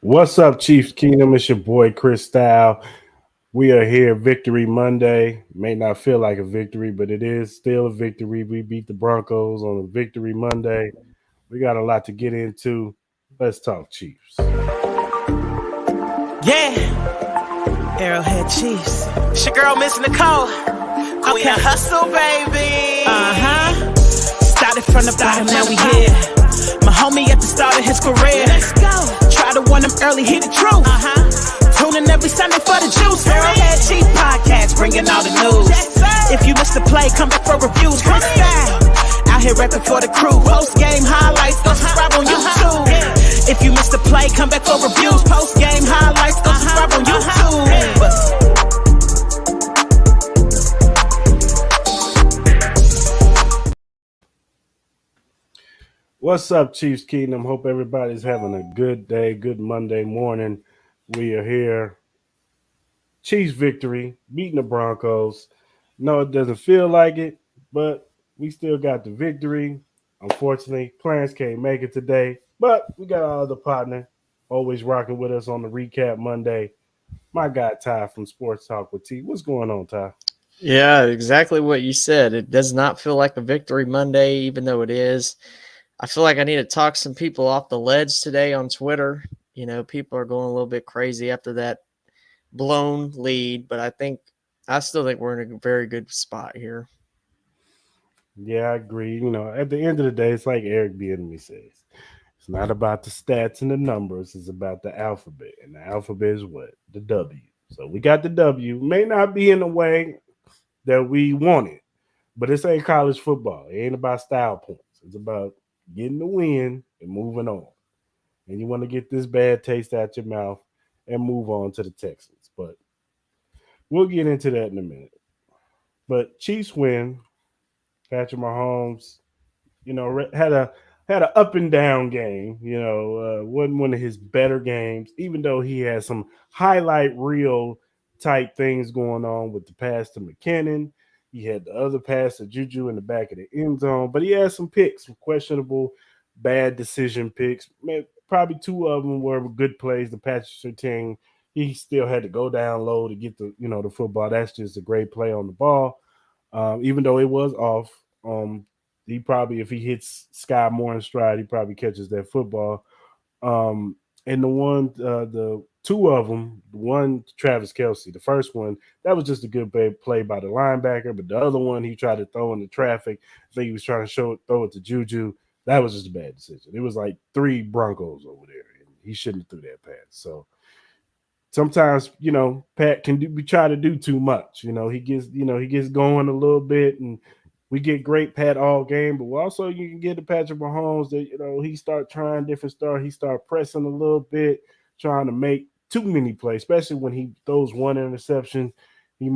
What's up, Chiefs Kingdom? It's your boy Chris Style. We are here, Victory Monday. May not feel like a victory, but it is still a victory. We beat the Broncos on a Victory Monday. We got a lot to get into. Let's talk Chiefs. Yeah, Arrowhead Chiefs. It's your girl, Miss Nicole. We in hustle, baby. Started from the bottom, now we here. My homie at the start of his career. Let's go. Try to warn him early, hear the truth. Tune in every Sunday for the juice. Arrowhead Chiefs podcast, bringing all the news. If you missed the play, come back for reviews. Chris Style, out here rapping for the crew. Post game highlights, go subscribe on YouTube. If you missed the play, come back for reviews. Post game highlights, go subscribe on YouTube. What's up, Chiefs Kingdom? Hope everybody's having a good day, good Monday morning. We are here. Chiefs victory, beating the Broncos. No, it doesn't feel like it, but we still got the victory. Unfortunately, Clarence can't make it today, but we got our other partner always rocking with us on the recap Monday. My guy Ty from Sports Talk with T. What's going on, Ty? Yeah, exactly what you said. It does not feel like a victory Monday, even though it is. I feel like I need to talk some people off the ledge today on Twitter. You know, people are going a little bit crazy after that blown lead, but I still think we're in a very good spot here. Yeah, I agree. You know, at the end of the day, it's like Eric Bieniemy says. It's not about the stats and the numbers. It's about the alphabet. And the alphabet is what? The W. So we got the W. May not be in the way that we wanted, but this ain't college football. It ain't about style points. It's about getting the win and moving on. And you want to get this bad taste out your mouth and move on to the Texans. But we'll get into that in a minute. But Chiefs win. Patrick Mahomes, had a up and down game. Wasn't one of his better games, even though he had some highlight reel type things going on with the pass to McKinnon. He had the other pass to Juju in the back of the end zone, but he had some picks, some questionable, bad decision picks. Probably two of them were good plays. The Patrick Surtain, he still had to go down low to get the football. That's just a great play on the ball. Even though it was off, he probably, if he hits Sky more in stride, he probably catches that football. And the two of them, one Travis Kelsey, the first one, that was just a good play by the linebacker, but the other one he tried to throw in the traffic. I think he was trying to throw it to Juju. That was just a bad decision. It was like three Broncos over there, and he shouldn't have threw that pass. So sometimes, Pat we try to do too much. He gets going a little bit, and we get great Pat all game, but also you can get to Patrick Mahomes that, he start trying different stuff. He start pressing a little bit, trying to make too many plays, especially when he throws one interception. He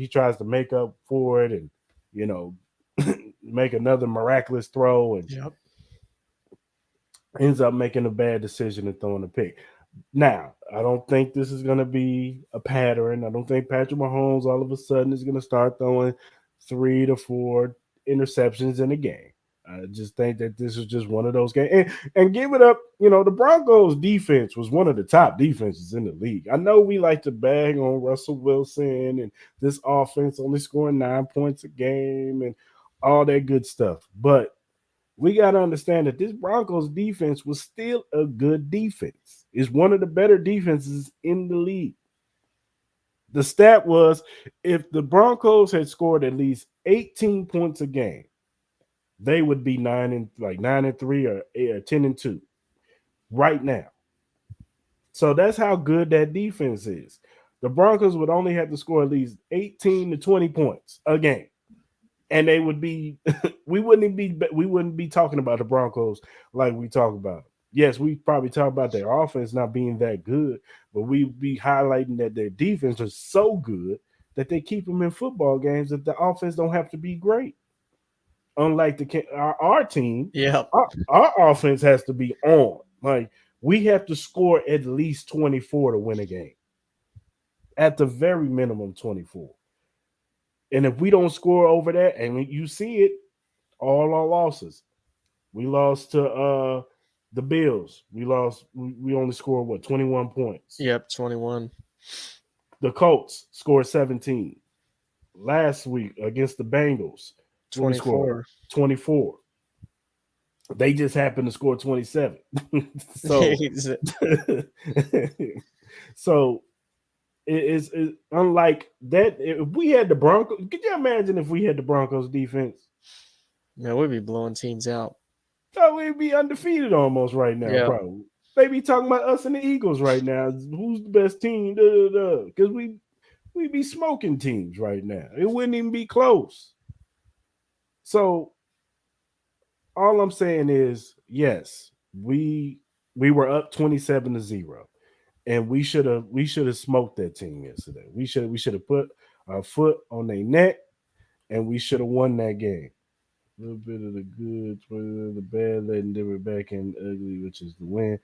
tries to make up for it and, make another miraculous throw and ends up making a bad decision and throwing a pick. Now, I don't think this is going to be a pattern. I don't think Patrick Mahomes all of a sudden is going to start throwing 3 to 4 interceptions in a game. I just think that this is just one of those games. And give it up, the Broncos defense was one of the top defenses in the league. I know we like to bag on Russell Wilson and this offense only scoring 9 points a game and all that good stuff. But we got to understand that this Broncos defense was still a good defense. It's one of the better defenses in the league. The stat was if the Broncos had scored at least 18 points a game, they would be 9-3 or 10-2 right now. So that's how good that defense is. The Broncos would only have to score at least 18 to 20 points a game. And they would be we wouldn't be talking about the Broncos like we talk about them. Yes, we probably talk about their offense not being that good, but we'd be highlighting that their defense is so good that they keep them in football games that the offense don't have to be great. Unlike our team, our offense has to be on. Like we have to score at least 24 to win a game. At the very minimum, 24. And if we don't score over that, and you see it, all our losses. We lost to The Bills, we lost. We only scored what 21 points. Yep, 21. The Colts scored 17. Last week against the Bengals, what we scored 24. 24. They just happened to score 27. So, so it's unlike that. If we had the Broncos, could you imagine if we had the Broncos defense? Man, we'd be blowing teams out. So we'd be undefeated almost right now, Yeah. probably. They be talking about us and the Eagles right now. Who's the best team? Because we be smoking teams right now. It wouldn't even be close. So all I'm saying is, yes, we were up 27-0, and we should have smoked that team yesterday. We should have put our foot on their neck, and we should have won that game. A little bit of the good, the bad, letting them back in ugly, which is the win.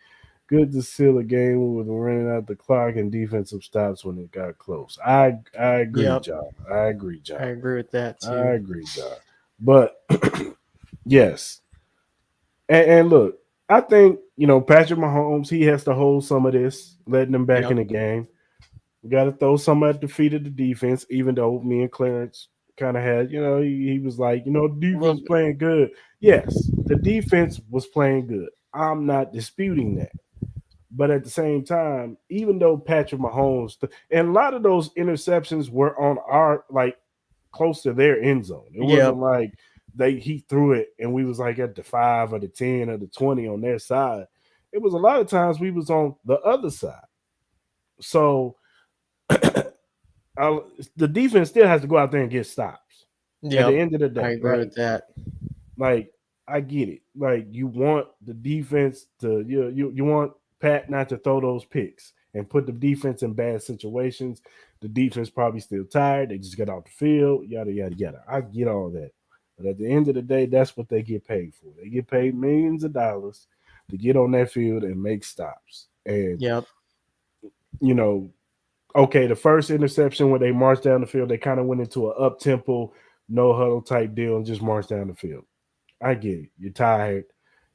Good to seal a game with running out the clock and defensive stops when it got close. I agree, Yep. John. I agree, I John. agree with that I too. agree, John. But yes, and look, I think Patrick Mahomes. He has to hold some of this, letting them back in Yep. the game. We got to throw some at the feet of the defense, even though me and Clarence kind of had, he was like, defense Well, playing good. Yes, the defense was playing good. I'm not disputing that. But at the same time, even though Patrick Mahomes, and a lot of those interceptions were on our, like, close to their end zone. It wasn't yep. like he threw it and we was like at the 5 or the 10 or the 20 on their side. It was a lot of times we was on the other side. So the defense still has to go out there and get stops. At the Yep. end of the I day, agree with that. like I get it. Like you want the defense to you want Pat not to throw those picks and put the defense in bad situations. The defense probably still tired. They just got off the field. Yada yada yada. I get all that. But at the end of the day, that's what they get paid for. They get paid millions of dollars to get on that field and make stops. And Yep. you know, okay, the first interception when they marched down the field, they kind of went into an up tempo, no huddle type deal and just marched down the field. I get it. You're tired.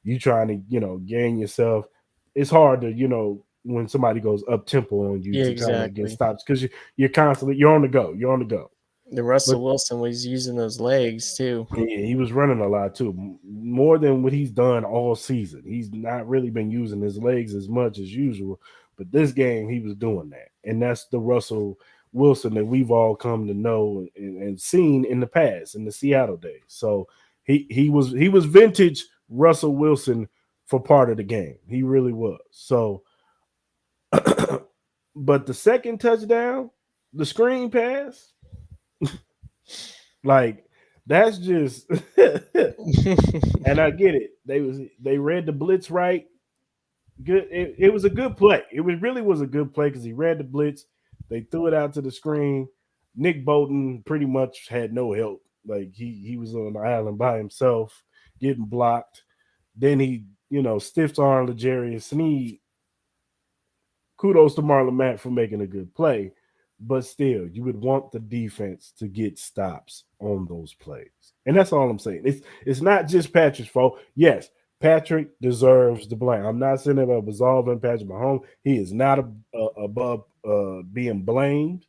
You trying to, gain yourself. It's hard to, when somebody goes up tempo on you Yeah, to kind of get exactly. stops because you're on the go. You're on the go. The But Russell Wilson was using those legs too. he was running a lot too, more than what he's done all season. He's not really been using his legs as much as usual, but this game he was doing that, and that's the Russell Wilson that we've all come to know and seen in the past in the Seattle days. So he was vintage Russell Wilson for part of the game. He really was. So, but the second touchdown, the screen pass, like that's just and I get it. They read the blitz right. Good. It was a good play. It really was a good play because he read the blitz. They threw it out to the screen. Nick Bolton pretty much had no help. Like he was on the island by himself, getting blocked. Then he, stiffs arm L'Jarius Sneed. Kudos to Marlon Mack for making a good play. But still, you would want the defense to get stops on those plays. And that's all I'm saying. It's not just Patrick's fault. Yes, Patrick deserves the blame. I'm not saying about absolving Patrick Mahomes. He is not above being blamed.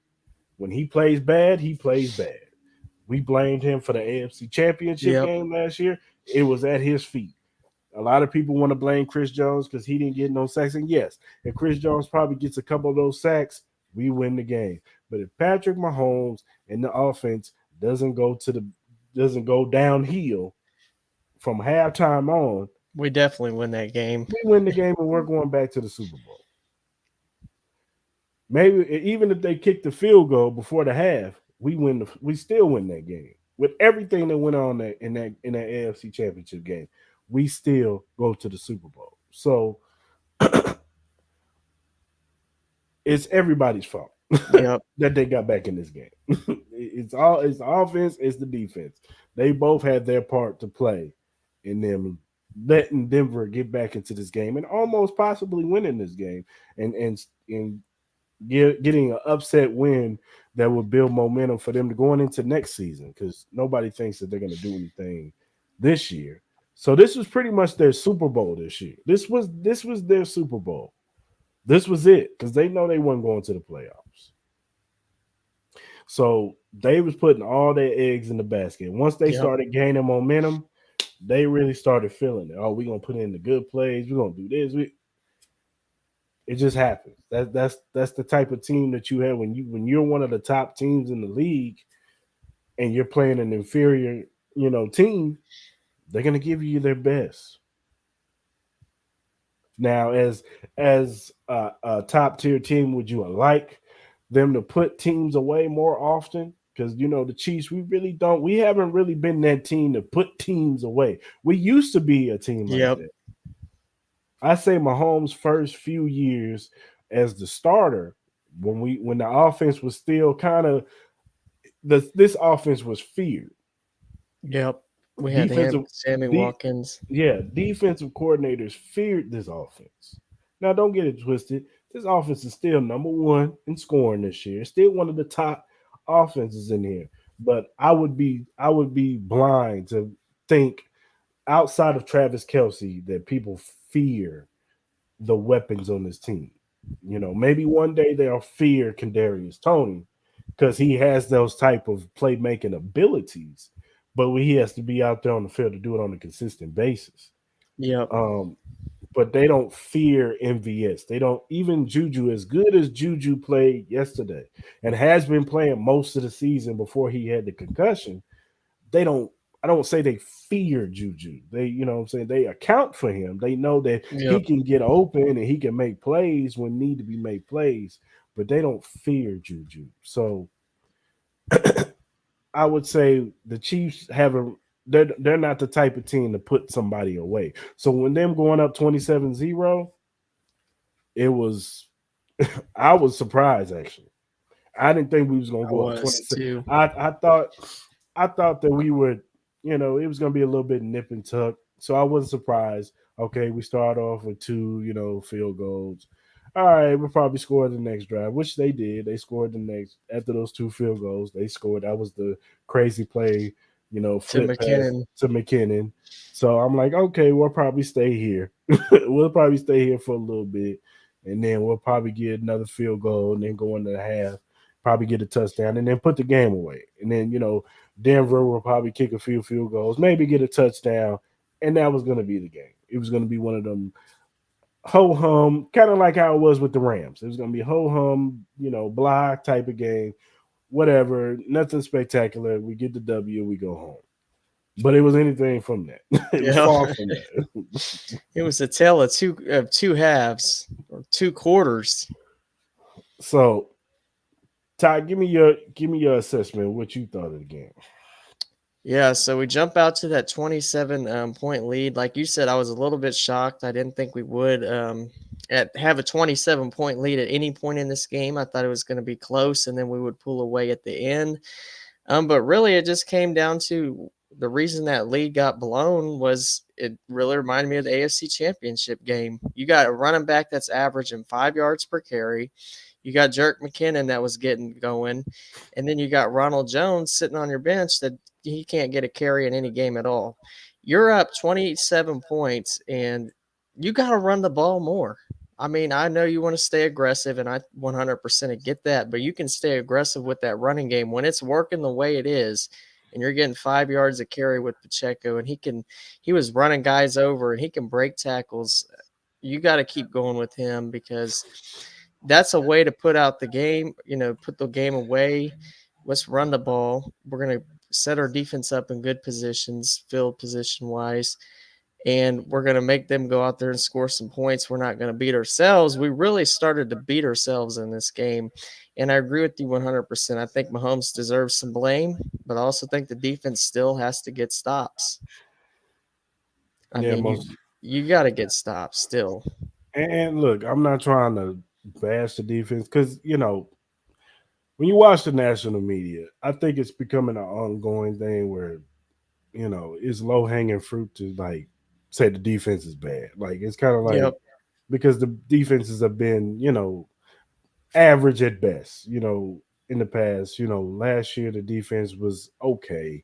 When he plays bad, he plays bad. We blamed him for the AFC Championship Yep. game last year. It was at his feet. A lot of people want to blame Chris Jones because he didn't get no sacks. And yes, if Chris Jones probably gets a couple of those sacks, we win the game. But if Patrick Mahomes and the offense doesn't go downhill from halftime on, We definitely win that game. we win the game and we're going back to the Super Bowl. Maybe even if they kick the field goal before the half, we still win that game. With everything that went on in that AFC Championship game, we still go to the Super Bowl. So it's everybody's fault Yep. that they got back in this game. It's the offense, it's the defense. They both had their part to play in them letting Denver get back into this game and almost possibly winning this game and getting an upset win that will build momentum for them to going into next season because nobody thinks that they're going to do anything this year. So this was pretty much their Super Bowl this year. This was their Super Bowl. This was it because they know they weren't going to the playoffs. So they was putting all their eggs in the basket. Once they Yep. started gaining momentum, they really started feeling it. Oh, we're gonna put in the good plays. We're gonna do this. It just happens. That's the type of team that you have when you're one of the top teams in the league and you're playing an inferior, team. They're gonna give you their best. Now, as a top tier team, would you like them to put teams away more often? Because the Chiefs, we haven't really been that team to put teams away. We used to be a team like Yep. that. I say Mahomes' first few years as the starter, when the offense was still kind of this offense was feared. Yep. We had him, Defensive, Sammy de, Watkins. yeah, defensive coordinators feared this offense. Now, don't get it twisted. This offense is still number one in scoring this year. It's still one of the top offenses in here. But I would be blind to think outside of Travis Kelsey that people fear the weapons on this team. Maybe one day they'll fear Kadarius Tony because he has those type of playmaking abilities, but he has to be out there on the field to do it on a consistent basis. Yep. Um, but they don't fear MVS. They don't even Juju, as good as Juju played yesterday and has been playing most of the season before he had the concussion. They don't. I don't say they fear Juju. What I'm saying, they account for him. They know that he Yep. can get open and he can make plays when need to be made plays, but they don't fear Juju. So I would say the Chiefs haven't. They're not the type of team to put somebody away. So when them going up 27-0, it was I was surprised actually. I didn't think we was gonna I go up was 26. too. I thought that we would, it was gonna be a little bit nip and tuck. So I wasn't surprised. Okay, we start off with two, field goals. All right, we'll probably score the next drive, which they did. They scored the next after those two field goals. They scored. That was the crazy play, To flip pass McKinnon. to McKinnon. So I'm like, okay, we'll probably stay here. We'll probably stay here for a little bit, and then we'll probably get another field goal, and then go into the half, probably get a touchdown, and then put the game away. And then Denver will probably kick a few field goals, maybe get a touchdown, and that was going to be the game. It was going to be one of them ho hum, kind of like how it was with the Rams. It was going to be ho hum, blah type of game, whatever, nothing spectacular. We get the W, we go home. But it was anything from that. It was Yeah. far from that. It was a tale of two halves or two quarters. So, Ty, give me your assessment. What you thought of the game? Yeah, so we jump out to that 27 point lead. Like you said, I was a little bit shocked. I didn't think we would have a 27-point lead at any point in this game. I thought it was going to be close, and then we would pull away at the end. But really, it just came down to the reason that lead got blown was it really reminded me of the AFC Championship game. You got a running back that's averaging 5 yards per carry. You got Jerk McKinnon that was getting going. And then you got Ronald Jones sitting on your bench that he can't get a carry in any game at all. You're up 27 points, and you got to run the ball more. I mean, I know you want to stay aggressive, and I 100% get that, but you can stay aggressive with that running game when it's working the way it is, and you're getting 5 yards of carry with Pacheco, and he was running guys over, and he can break tackles. You got to keep going with him because that's a way to put out the game, put the game away. Let's run the ball. We're going to set our defense up in good positions, field position wise, and we're going to make them go out there and score some points. We're not going to beat ourselves. We really started to beat ourselves in this game. And I agree with you 100%. I think Mahomes deserves some blame, but I also think the defense still has to get stops. I Yeah, mean, most. you got to get stops still. And look, I'm not trying to bash the defense because when you watch the national media, I think it's becoming an ongoing thing where it's low hanging fruit to like say the defense is bad. Like it's kind of like Yep. because the defenses have been average at best. In the past, last year the defense was okay.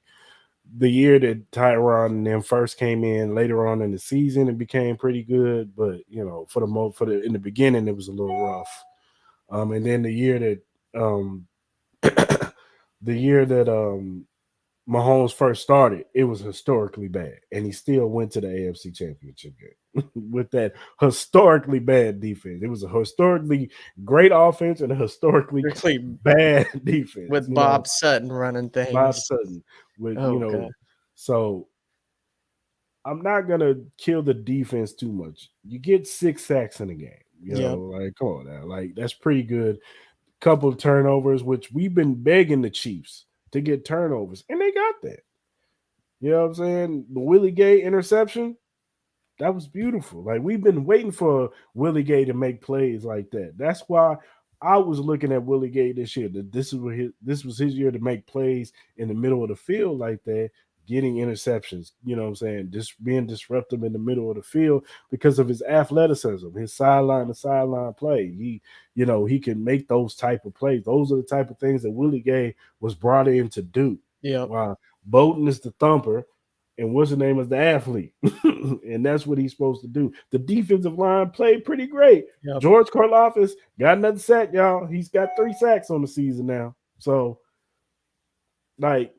the year that Tyron and them first came in later on in the season, it became pretty good. But for the in the beginning, it was a little rough. And then um, the year that Mahomes first started, it was historically bad, and he still went to the AFC Championship game with that historically bad defense. It was a historically great offense and a historically Really, bad defense. with Bob Sutton running Bob things. Sutton with Oh god. so I'm not gonna kill the defense too much. You get 6 sacks in a game. Yep. Like come on now, like that's pretty good. Couple of turnovers, which we've been begging the Chiefs to get turnovers, and they got that. You know what I'm saying? The Willie Gay interception, that was beautiful. Like we've been waiting for Willie Gay to make plays like that. That's why I was looking at Willie Gay this year. That this was his year to make plays in the middle of the field like that, getting interceptions. You know what I'm saying? Just being disruptive in the middle of the field because of his athleticism, his sideline to sideline play. He can make those type of plays. Those are the type of things that Willie Gay was brought in to do. Yep. Wow. Bowden is the thumper, and what's the name is the athlete, and that's what he's supposed to do. The defensive line played pretty great. Yep. George Karlaftis got another sack, y'all. He's got 3 sacks on the season now. So, like,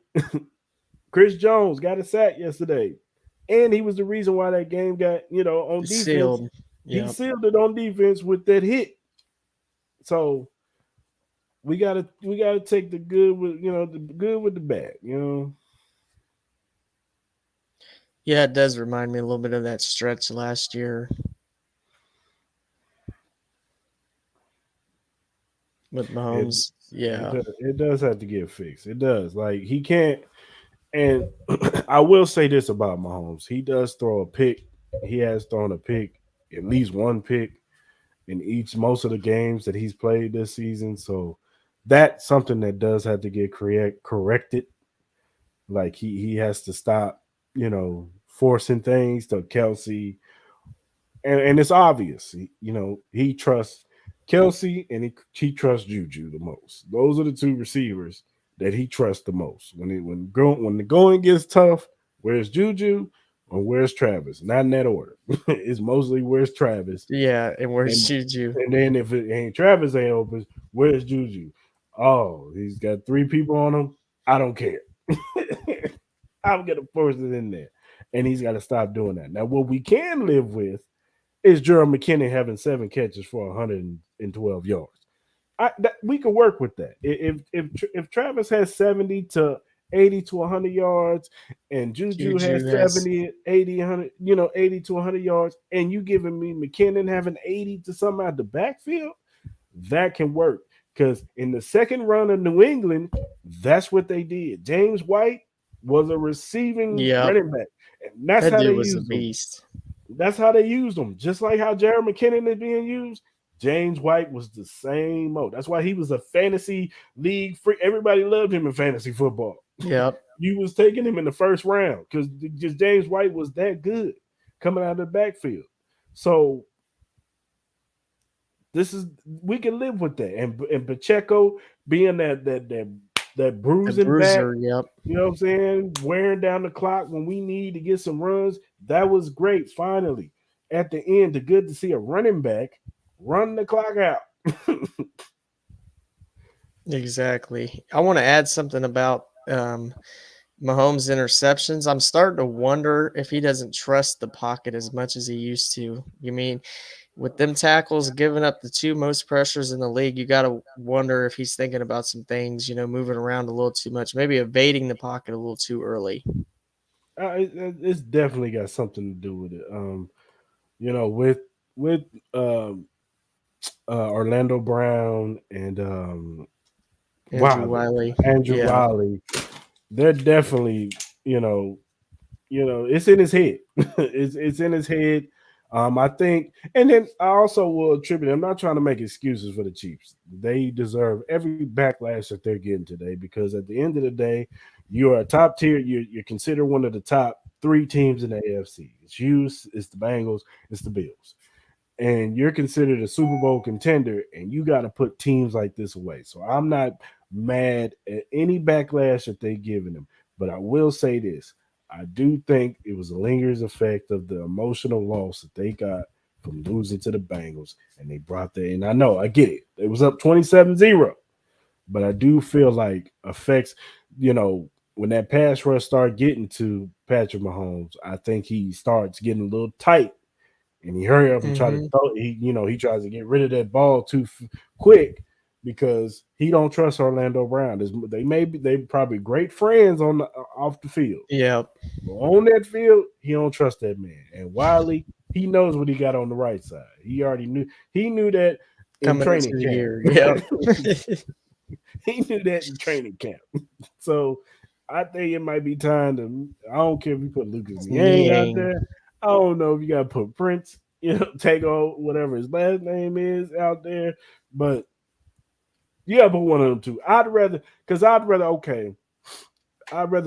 Chris Jones got a sack yesterday, and he was the reason why that game got on defense. Sealed. He Yep. sealed it on defense with that hit. So we gotta take the good with the good with the bad. Yeah, it does remind me a little bit of that stretch last year with Mahomes. Yeah. It does have to get fixed. It does. Like he can't. And I will say this about Mahomes: he does throw a pick. He has thrown a pick, at least one pick in most of the games that he's played this season. So that's something that does have to get corrected. Like he has to stop, forcing things to Kelsey, and it's obvious. He trusts Kelsey and he trusts Juju the most. Those are the two receivers that he trusts the most. When the going gets tough, where's Juju or where's Travis? Not in that order. It's mostly where's Travis. Yeah, and where's And, Juju? and then if it ain't Travis ain't open, where's Juju? Oh, he's got 3 people on him. I don't care. I'm gonna force it in there. And he's got to stop doing that. Now, what we can live with is Gerald McKinnon having 7 catches for 112 yards. We could work with that. If Travis has 70 to 80 to 100 yards and Juju has 70, 80, 100, 80 to 100 yards, and you giving me McKinnon having 80 to something out the backfield, that can work. Because in the second run of New England, that's what they did. James White was a receiving running back. And that's that how they was used a him. beast. That's how they used him. Just like how Jared McKinnon is being used, James White was the same mode. That's why he was a fantasy league free. Everybody loved him in fantasy football. Yep. You was taking him in the first round because just James White was that coming out of the backfield. So we can live with that. And Pacheco being that bruising bruiser, back, yep. You know what I'm saying? Wearing down the clock when we need to get some runs. That was great. Finally, at the end, good to see a running back run the clock out. Exactly. I want to add something about Mahomes' interceptions. I'm starting to wonder if he doesn't trust the pocket as much as he used to. You mean, with them tackles giving up the 2 most pressures in the league, you got to wonder if he's thinking about some things, moving around a little too much, maybe evading the pocket a little too early. It's definitely got something to do with it. With Orlando Brown and Andrew Wiley. Wiley, they're definitely, it's in his head. it's in his head. I think, and then I also will attribute. I'm not trying to make excuses for the Chiefs. They deserve every backlash that they're getting today because at the end of the day, you are a top tier. You're considered one of the top 3 teams in the AFC. It's you, it's the Bengals, it's the Bills, and you're considered a Super Bowl contender. And you got to put teams like this away. So I'm not mad at any backlash that they're giving them. But I will say this. I do think it was a lingers effect of the emotional loss that they got from losing to the Bengals. And they brought that in. I know, I get it. It was up 27-0. But I do feel like affects, when that pass rush start getting to Patrick Mahomes, I think he starts getting a little tight and he hurry up and try to Hmm. throw. He tries to get rid of that ball too quick because he don't trust Orlando Brown. They probably great friends on the off the field, Yep. but on that field he don't trust that man. And Wiley, he knows what he got on the right side. He knew that in Coming into training the camp. year. Yep. He knew that in training camp. So I think it might be time to. I don't care if you put Lucas Niang out Niang. there. I don't know if you got to put Prince, take on whatever his last name is out there. But you got to put one of them two. I'd rather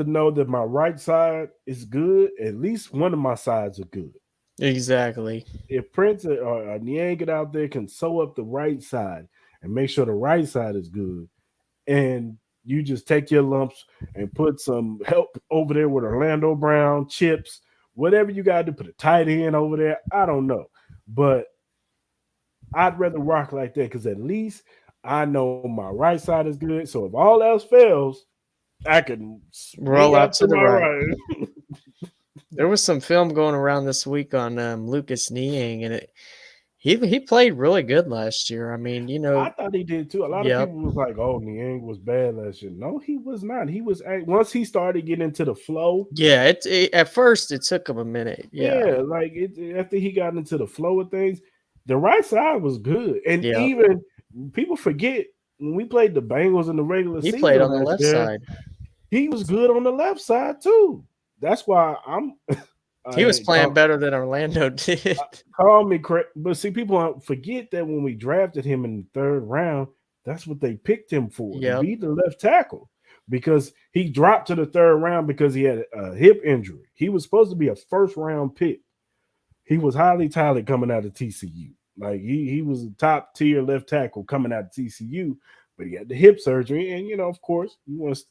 know that my right side is good. At least one of my sides are good. Exactly. If Prince or Niang get out there can sew up the right side and make sure the right side is good, and you just take your lumps and put some help over there with Orlando Brown, chips, whatever you got to put a tight end over there. I don't know. But I'd rather rock like that because at least I know my right side is good. So if all else fails, I can swing Roll out out to to the my right. right. There was some film going around this week on Lucas Niang, and he played really good last year. I mean, I thought he did too. A lot of yep. people was like, "Oh, Niang was bad last year." No, he was not. Once he started getting into the flow. Yeah, at first it took him a minute. Yeah. Yeah, like after he got into the flow of things, the right side was good. And Yep. even people forget when we played the Bengals in the regular He played season on the last left year, side. he was good on the left side too. That's why I'm He was I playing better than Orlando did. call me crazy. But see, people forget that when we drafted him in the third round, that's what they picked him for, to Yep. be the left tackle. Because he dropped to the third round because he had a hip injury. He was supposed to be a first round pick. He was highly touted coming out of TCU. Like he was a top tier left tackle coming out of TCU, but he had the hip surgery, and of course, you want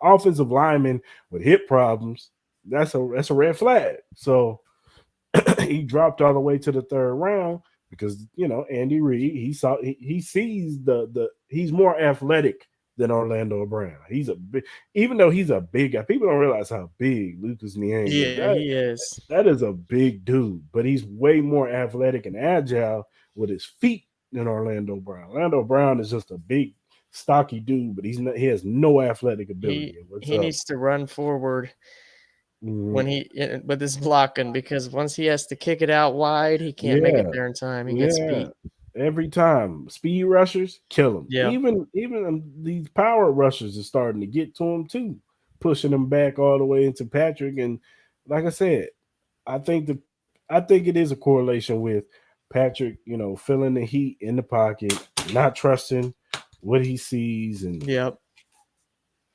offensive lineman with hip problems. That's a red flag. So he dropped all the way to the third round because Andy Reid he sees the he's more athletic than Orlando Brown. He's a big, even though he's a big guy. People don't realize how big Lucas Niang is. Yeah, he is. That is a big dude, but he's way more athletic and agile with his feet than Orlando Brown. Orlando Brown is just a big, stocky dude, but he has no athletic ability He whatsoever. needs to run forward Mhm. when with his blocking, because once he has to kick it out wide, he can't make it Yeah, there in time. He gets yeah. beat. Every time, speed rushers kill him. Yep. Even these power rushers are starting to get to him too, pushing him back all the way into Patrick. And like I said, I think the I think it is a correlation with Patrick, feeling the heat in the pocket, not trusting what he sees, and Yep.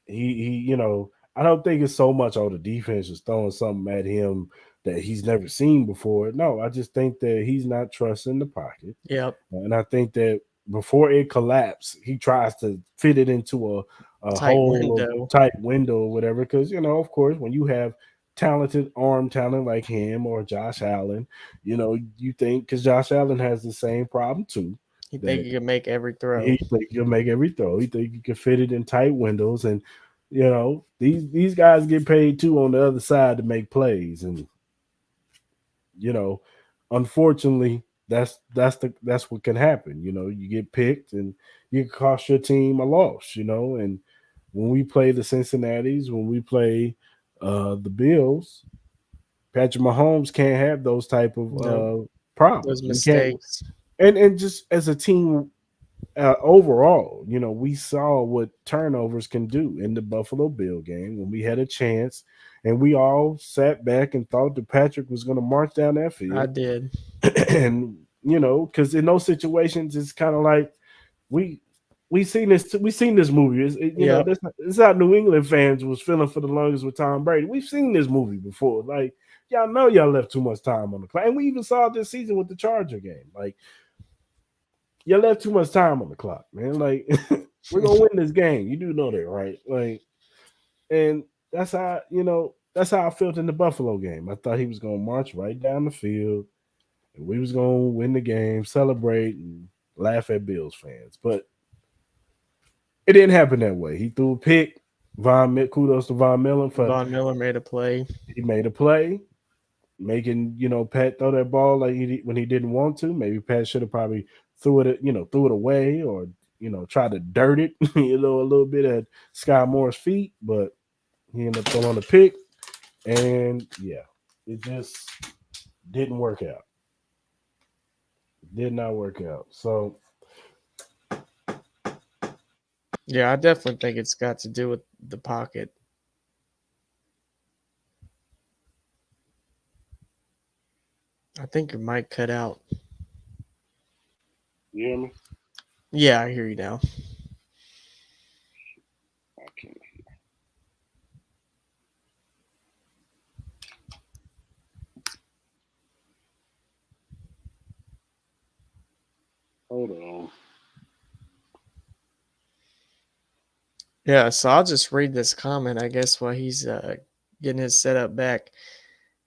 he I don't think it's so much the defense is throwing something at him that he's never seen before. No, I just think that he's not trusting the pocket. Yep. And I think that before it collapses, he tries to fit it into a Tight whole window. tight window or whatever. Because, of course, when you have talented arm talent like him or Josh Allen, you think because Josh Allen has the same problem too. He think That he can make every throw. he think you'll make every throw. He think you can fit it in tight windows, and these guys get paid too on the other side to make plays, and you know, unfortunately, that's what can happen. You get picked and you can cost your team a loss. And when we play the Cincinnati's, when we play the Bills, Patrick Mahomes can't have those type of Nope. Those problems. We can't, mistakes. and just as a team overall, we saw what turnovers can do in the Buffalo Bill game when we had a chance, and we all sat back and thought that Patrick was going to march down that I field. did. And because in those situations, it's kind of like we we seen this movie. Yep. This how New England fans was feeling for the longest with Tom Brady. We've seen this movie before. Like y'all know y'all left too much time on the clock, and we even saw it this season with the Charger game. Like you left too much time on the clock, man. Like we're gonna win this game. You do know that, right? Like And that's how I felt in the Buffalo game. I thought he was gonna march right down the field and we was gonna win the game, celebrate and laugh at Bills fans. But it didn't happen that way. He threw a pick. Kudos to Von Miller for Von Miller made a play. he made a play, making Pat throw that ball like when he didn't want to. Maybe Pat should have probably threw it away or tried to dirt it a little bit at Sky Moore's feet, but he ended up throwing a pick, and yeah, it just didn't work out. Did not work out. So Yeah, I definitely think it's got to do with the pocket. I think your mic cut out. you hear me? Yeah, I hear you now. I can't. Hold on. Yeah, so I'll just read this comment, I guess, while he's getting his setup back.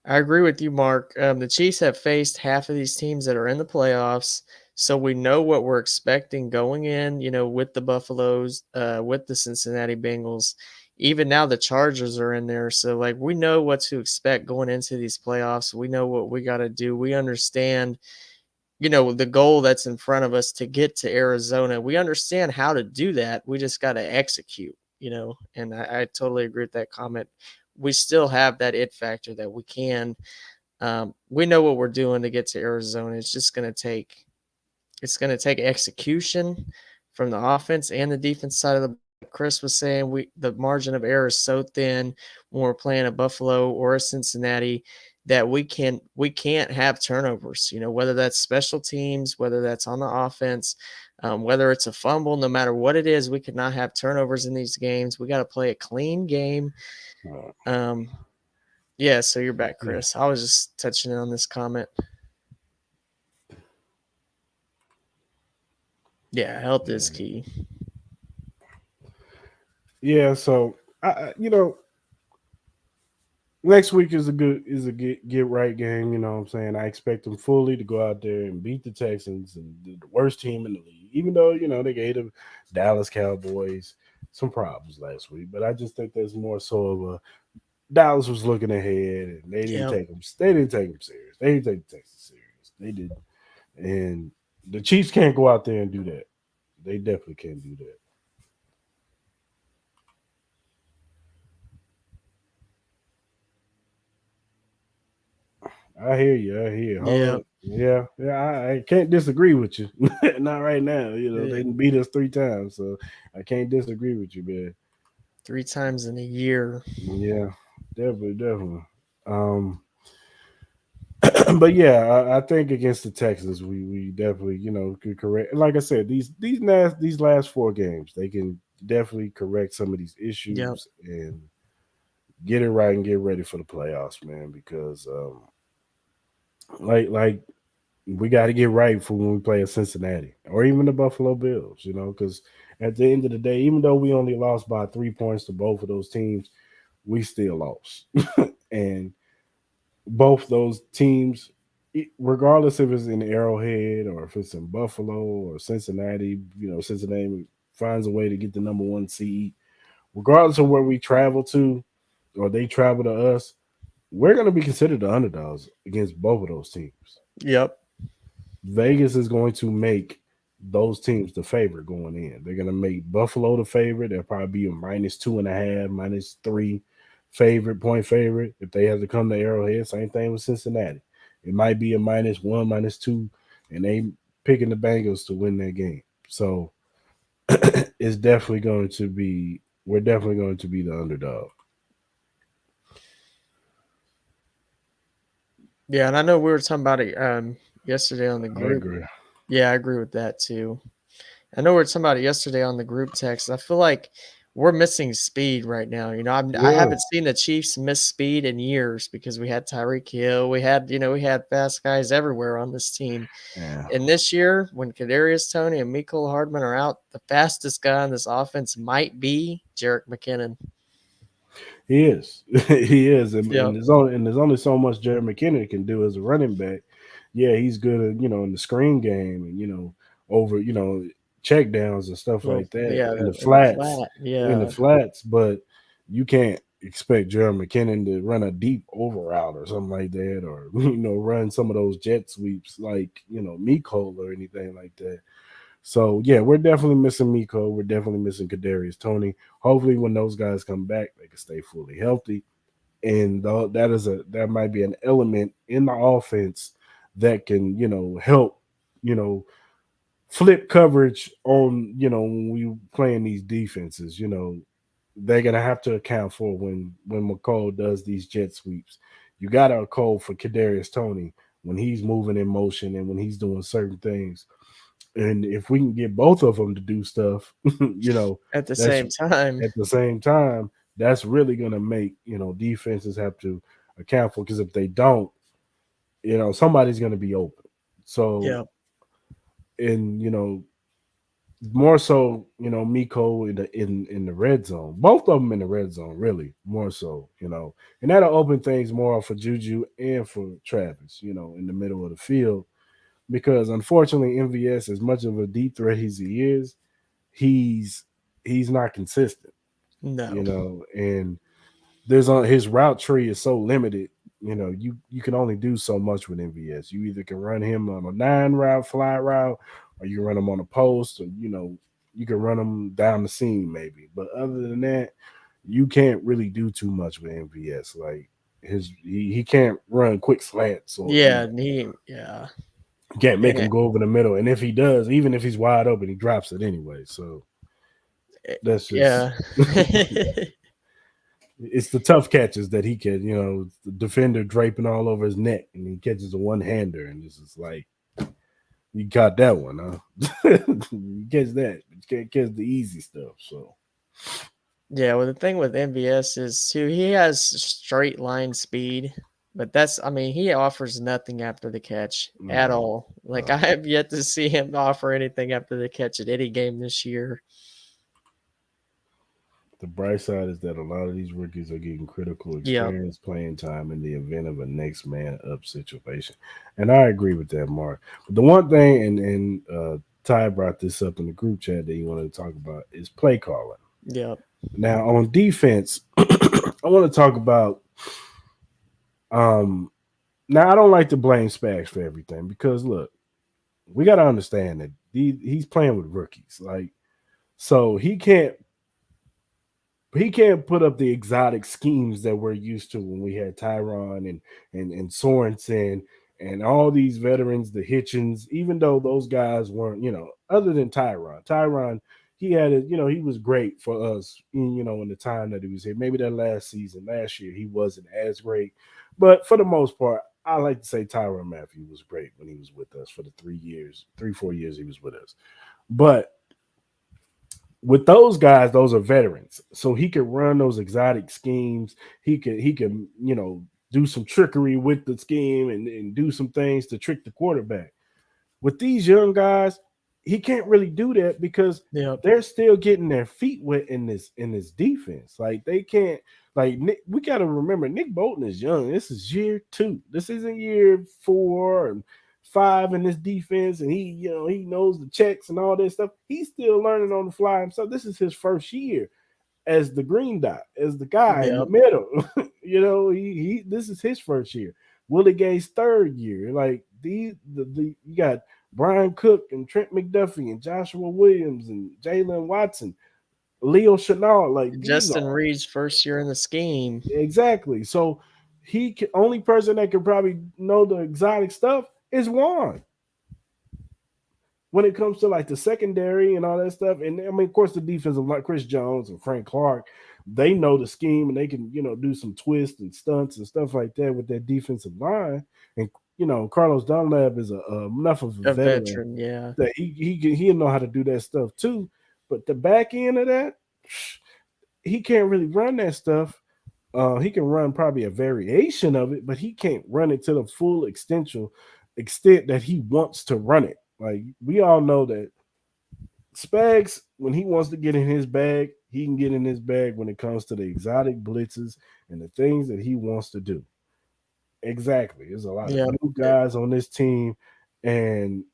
I agree with you, Mark. The Chiefs have faced half of these teams that are in the playoffs, so we know what we're expecting going in, with the Buffaloes, with the Cincinnati Bengals. Even now, the Chargers are in there. So, we know what to expect going into these playoffs. We know what we got to do. We understand the goal that's in front of us to get to Arizona. We understand how to do that. We just got to execute, and I totally agree with that comment. We still have that it factor that we can. We know what we're doing to get to Arizona. It's going to take execution from the offense and the defense side of the ball. Chris was saying the margin of error is so thin when we're playing a Buffalo or a Cincinnati that we can't have turnovers, whether that's special teams, whether that's on the offense, whether it's a fumble, no matter what it is, we cannot have turnovers in these games. We got to play a clean game. Yeah, so you're back, Chris. I was just touching on this comment. Yeah, health is key. Yeah, so next week is a get right game. You know what I'm saying? I expect them fully to go out there and beat the Texans and the worst team in the league. Even though they gave the Dallas Cowboys some problems last week, but I just think there's more so of a Dallas was looking ahead and they didn't Yep. take them. They didn't take them serious. They didn't take the Texans serious. They didn't. And the Chiefs can't go out there and do that. They definitely can't do that. I hear you. I hear you. Hold Yep. on. Yeah, yeah. I can't disagree with you. Not right now. They Yeah. didn't beat us 3 times, so I can't disagree with you, man. 3 times in a year. Yeah, definitely, definitely. Um, but yeah, I think against the Texans, we definitely could correct. Like I said, these last 4 games, they can definitely correct some of these Yep. issues and get it right and get ready for the playoffs, man. Because like we got to get right for when we play at Cincinnati or even the Buffalo Bills, because at the end of the day, even though we only lost by 3 points to both of those teams, we still lost. And both those teams, regardless if it's in Arrowhead or if it's in Buffalo or Cincinnati, Cincinnati finds a way to get the number 1 seed. Regardless of where we travel to or they travel to us, we're going to be considered the underdogs against both of those teams. Yep. Vegas is going to make those teams the favorite going in. They're going to make Buffalo the favorite. They'll probably be a -2.5, -3 point favorite if they have to come to Arrowhead. Same thing with Cincinnati. It might be a -1, -2, and they picking the Bengals to win that game. So it's definitely going to be. We're definitely going to be the underdog. Yeah, and I know we were talking about it yesterday on the I group. agree. Yeah, I agree with that too. I know we were talking about it yesterday on the group text. I feel like we're missing speed right now. I Yeah. haven't seen the Chiefs miss speed in years because we had Tyreek Hill. We had fast guys everywhere on this team. Yeah. And this year, when Kadarius Toney and Mecole Hardman are out, the fastest guy on this offense might be Jerick McKinnon. He is. He is. And Yep. there's only so much Jerry McKinnon can do as a running back. Yeah, he's good at, in the screen game and, over, check downs and stuff Well, like that yeah, in the in the flats. flat. In the Yeah. flats, but you can't expect Jerry McKinnon to run a deep over route or something like that, or run some of those jet sweeps like Miko or anything like that. So yeah, we're definitely missing Miko. We're definitely missing Kadarius Tony. Hopefully, when those guys come back, they can stay fully healthy. And that might be an element in the offense that can help you know flip coverage on when we playing these defenses. They're gonna have to account for when McCall does these jet sweeps. You got to call for Kadarius Tony when he's moving in motion and when he's doing certain things. And if we can get both of them to do stuff, At the that's same time. at the same time, that's really going to make, defenses have to account for, because if they don't, somebody's going to be open. So, Yep. and, more so, Miko in the red zone, both of them in the red zone, really more so, and that'll open things more for Juju and for Travis, in the middle of the field, because unfortunately, MVS, as much of a deep threat as he is, he's he's not consistent, No. and there's on his route tree is so limited. You can only do so much with MVS. You either can run him on a 9 route, fly route, or you can run him on a post, or you can run him down the seam maybe. But other than that, you can't really do too much with MVS. Like he can't run quick slants, or Yeah. Yeah. can't make And him go over the middle. And if he does, even if he's wide open, he drops it anyway. So that's just yeah. it's the tough catches that he can, the defender draping all over his neck and he catches a one hander, and this is like, you got that one, huh? You catch that, but you can't catch the easy stuff. So Yeah, well, the thing with MVS is too, he has straight line speed, but I mean, he offers nothing after the catch at no, all. Like, I no. have yet to see him offer anything after the catch at any game this year. The bright side is that a lot of these rookies are getting critical Yep. experience playing time in the event of a next man up situation. And I agree with that, Mark. But the one thing, and Ty brought this up in the group chat that he wanted to talk about, is play calling. Yep. Now on defense, I want to talk about um now I don't like to blame Spags for everything, because look, we got to understand that he's playing with rookies. Like, so he can't put up the exotic schemes that we're used to when we had Tyron and Sorensen and all these veterans, the Hitchens. Even though those guys weren't, other than Tyron, he had it. He was great for us. In the time that he was here. Maybe that last year, he wasn't as great, but for the most part, I like to say Tyron Matthew was great when he was with us for the 3 4 years he was with us. But with those guys, those are veterans, so he could run those exotic schemes. He can do some trickery with the scheme and do some things to trick the quarterback. With these young guys, he can't really do that because Yep. they're still getting their feet wet in this defense. Like, they can't. Like, we got to remember, Nick Bolton is young. This is year 2. This isn't year 4 and 5 in this defense, and he knows the checks and all this stuff. He's still learning on the fly himself. This is his first year as the green dot, as the guy in the Yep. middle. He this is his first year. Willie Gay's third year. Like, you got Brian Cook and Trent McDuffie and Joshua Williams and Jalen Watson, Leo Chenal. Like, these Justin are Reed's first year in the scheme. exactly. So only person that could probably know the exotic stuff is Juan when it comes to like the secondary and all that stuff. And I mean, of course, the defensive, like Chris Jones and Frank Clark, they know the scheme and they can, do some twists and stunts and stuff like that with their defensive line. And Carlos Dunlap is enough of a A veteran veteran, yeah. that he'll know how to do that stuff too. But the back end of that, he can't really run that stuff. He can run probably a variation of it, but he can't run it to the full extent that he wants to run it. Like, we all know that Spags, when he wants to get in his bag, he can get in his bag when it comes to the exotic blitzes and the things that he wants to do. Exactly. There's a lot of Yep. new guys on this team, and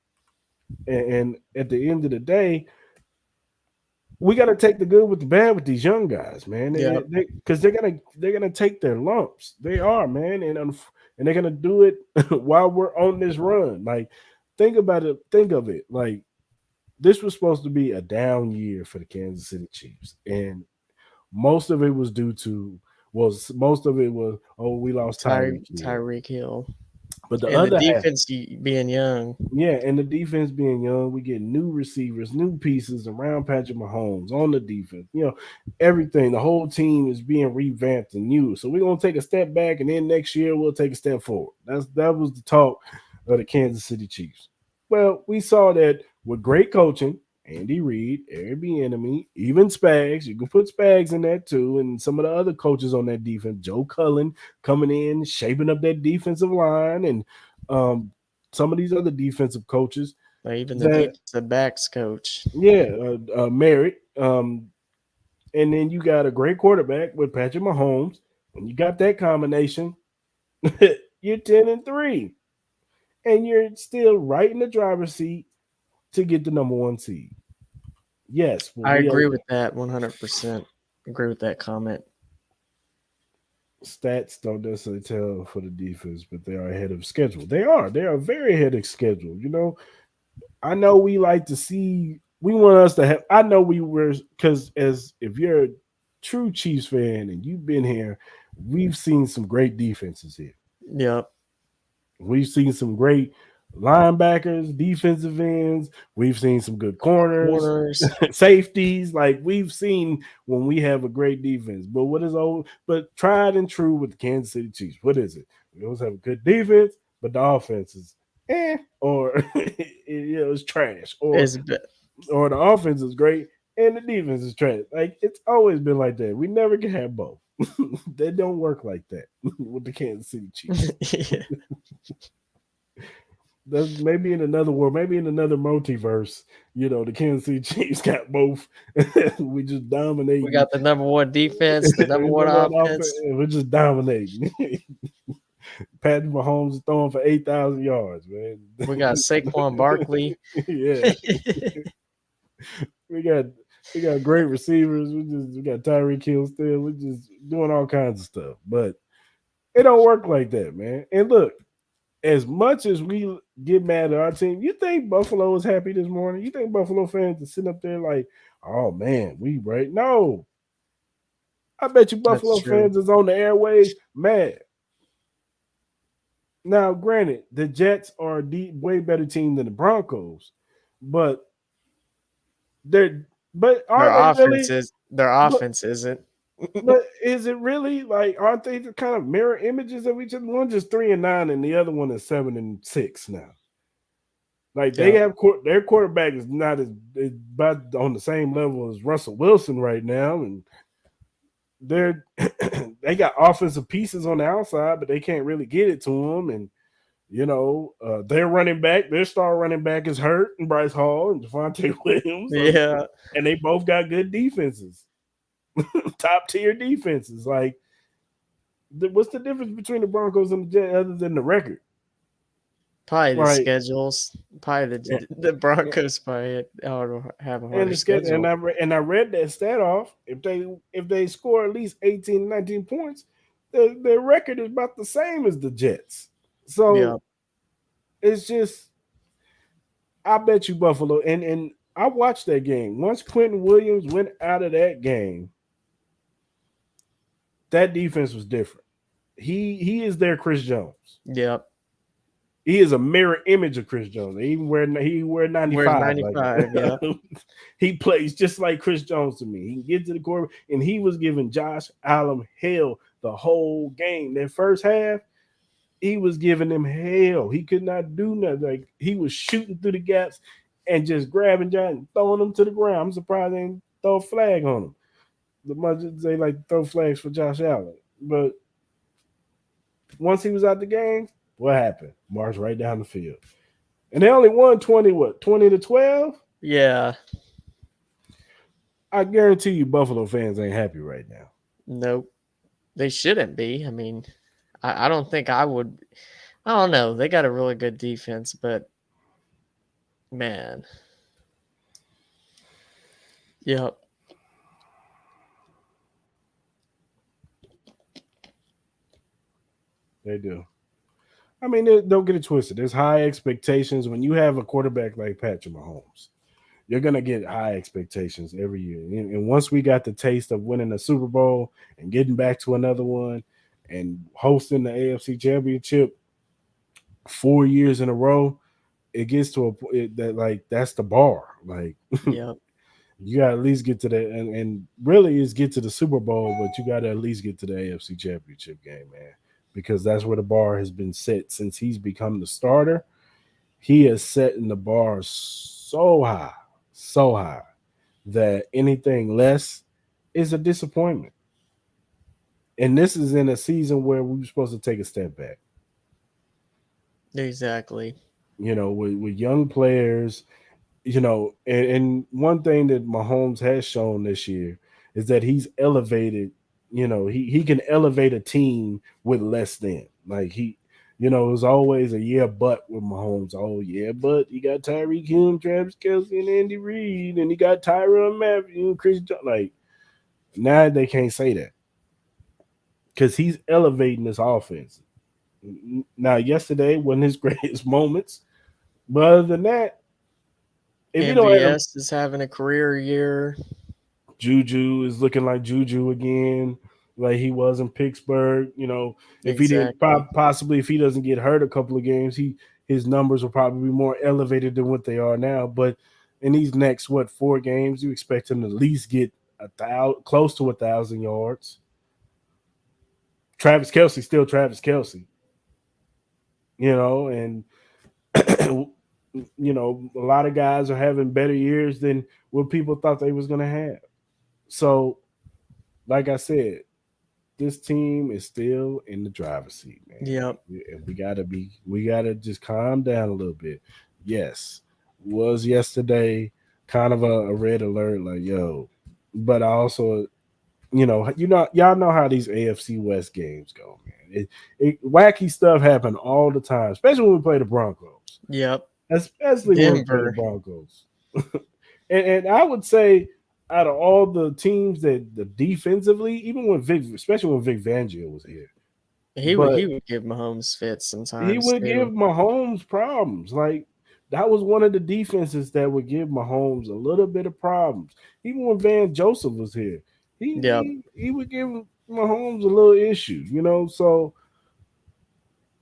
and at the end of the day, we got to take the good with the bad with these young guys, man. Yep. Because they're gonna take their lumps. They are, man, and they're gonna do it while we're on this run. Like, think about it. Think of it. Like, this was supposed to be a down year for the Kansas City Chiefs, and most of it was due to most of it was, oh, we lost Tyreek Hill, Tyreek Hill. but the And the other half. defense being young. Yeah, and the defense being young, we get new receivers, new pieces around Patrick Mahomes on the defense. Everything. The whole team is being revamped and new. So we're gonna take a step back, and then next year we'll take a step forward. That was the talk of the Kansas City Chiefs. Well, we saw that with great coaching, Andy Reid, Eric Bieniemy, even Spags. You can put Spags in that too, and some of the other coaches on that defense, Joe Cullen coming in, shaping up that defensive line, and some of these other defensive coaches. Even the defensive backs coach. Yeah, Merritt. And then you got a great quarterback with Patrick Mahomes. When you got that combination, you're 10-3. And you're still right in the driver's seat to get the number 1 seed. Yes. I agree with that 100%. Agree with that comment. Stats don't necessarily tell for the defense, but they are ahead of schedule. They are very ahead of schedule. I know we like to see, we want us to have, I know we were, because if you're a true Chiefs fan and you've been here, we've seen some great defenses here. Yep. We've seen some great linebackers, defensive ends. We've seen some good corners. Safeties. Like, we've seen when we have a great defense. But but tried and true with the Kansas City Chiefs, what is it? We always have a good defense, but the offense is or it's trash, or the offense is great and the defense is trash. Like, it's always been like that. We never can have both. They don't work like that with the Kansas City Chiefs. That's maybe in another world, maybe in another multiverse. The Kansas City Chiefs got both. We just dominate. We got the number 1 defense, the number 1 offense. We're just dominating. Patrick Mahomes is throwing for 8,000 yards, man. We got Saquon Barkley. Yeah. we got great receivers. We got Tyreek Hill still. We're just doing all kinds of stuff. But it don't work like that, man. And look, as much as we get mad at our team, you think Buffalo is happy this morning? You think Buffalo fans are sitting up there like, oh man, we right? No. I bet you Buffalo fans is on the airways mad. Now, granted, the Jets are a way better team than the Broncos, but their offense isn't. But is it really? Like, aren't they the kind of mirror images of each other? One just 3-9, and the other one is 7-6 now. Like, they have their quarterback is not as about on the same level as Russell Wilson right now, and they got offensive pieces on the outside, but they can't really get it to them. And their star running back is hurt, and Bryce Hall and Javonte Williams. Yeah, and they both got good defenses, top tier defenses. Like, what's the difference between the Broncos and the Jets other than the record? Probably the schedules. Probably the Broncos probably have a harder schedule. And I read that stat off. If they score at least 18, 19 points, their record is about the same as the Jets. So it's just, I bet you Buffalo. And I watched that game. Once Quentin Williams went out of that game, that defense was different. He is their Chris Jones. Yep. He is a mirror image of Chris Jones. He wear 95. Yeah. He plays just like Chris Jones to me. He can get to the quarterback, and he was giving Josh Allen hell the whole game. That first half, he was giving him hell. He could not do nothing. Like, he was shooting through the gaps and just grabbing Josh and throwing him to the ground. I'm surprised they didn't throw a flag on him. The much they like to throw flags for Josh Allen. But once he was out the game, what happened? Marched right down the field. And they only won 20-12? Yeah. I guarantee you, Buffalo fans ain't happy right now. Nope. They shouldn't be. I mean, I don't think I would. I don't know. They got a really good defense, but man, yep, They do. I mean, don't get it twisted. There's high expectations when you have a quarterback like Patrick Mahomes. You're gonna get high expectations every year. And once we got the taste of winning a Super Bowl and getting back to another one and hosting the AFC Championship 4 years in a row, it gets to that like that's the bar. Like yep, you got to at least get to the and really is get to the Super Bowl, but you got to at least get to the AFC Championship game, man, because that's where the bar has been set since he's become the starter. He has set in the bar so high that anything less is a disappointment. And this is in a season where we were supposed to take a step back. exactly. With young players, and one thing that Mahomes has shown this year is that he's elevated, he can elevate a team with less than. Like it was always a yeah, but with Mahomes. Oh, yeah, but you got Tyreek Hill, Travis Kelsey, and Andy Reid, and you got Tyron Matthew and Chris Jones. Like, now they can't say that because he's elevating this offense. Now, yesterday wasn't his greatest moments, but other than that, if you don't have MVS is having a career year. Juju is looking like Juju again, like he was in Pittsburgh. If he didn't Exactly. possibly if he doesn't get hurt a couple of games, his numbers will probably be more elevated than what they are now. But in these next 4 games, you expect him to at least get close to 1,000 yards. Travis Kelsey still Travis Kelsey, and a lot of guys are having better years than what people thought they was gonna have. So, like I said, this team is still in the driver's seat, man. Yep. We gotta just calm down a little bit. Yes, was yesterday kind of a red alert, like yo, but I also, y'all know how these AFC West games go, man. Wacky stuff happen all the time, especially when we play the Broncos, Yep. especially when we play the Denver. Broncos. and I would say out of all the teams that the defensively, even when especially when Vic Fangio was here, He but would give Mahomes fits he sometimes would give too. Mahomes problems. Like that was one of the defenses that would give Mahomes a little bit of problems. Even when Van Joseph was here, he Yep. he would give Mahomes a little issue. So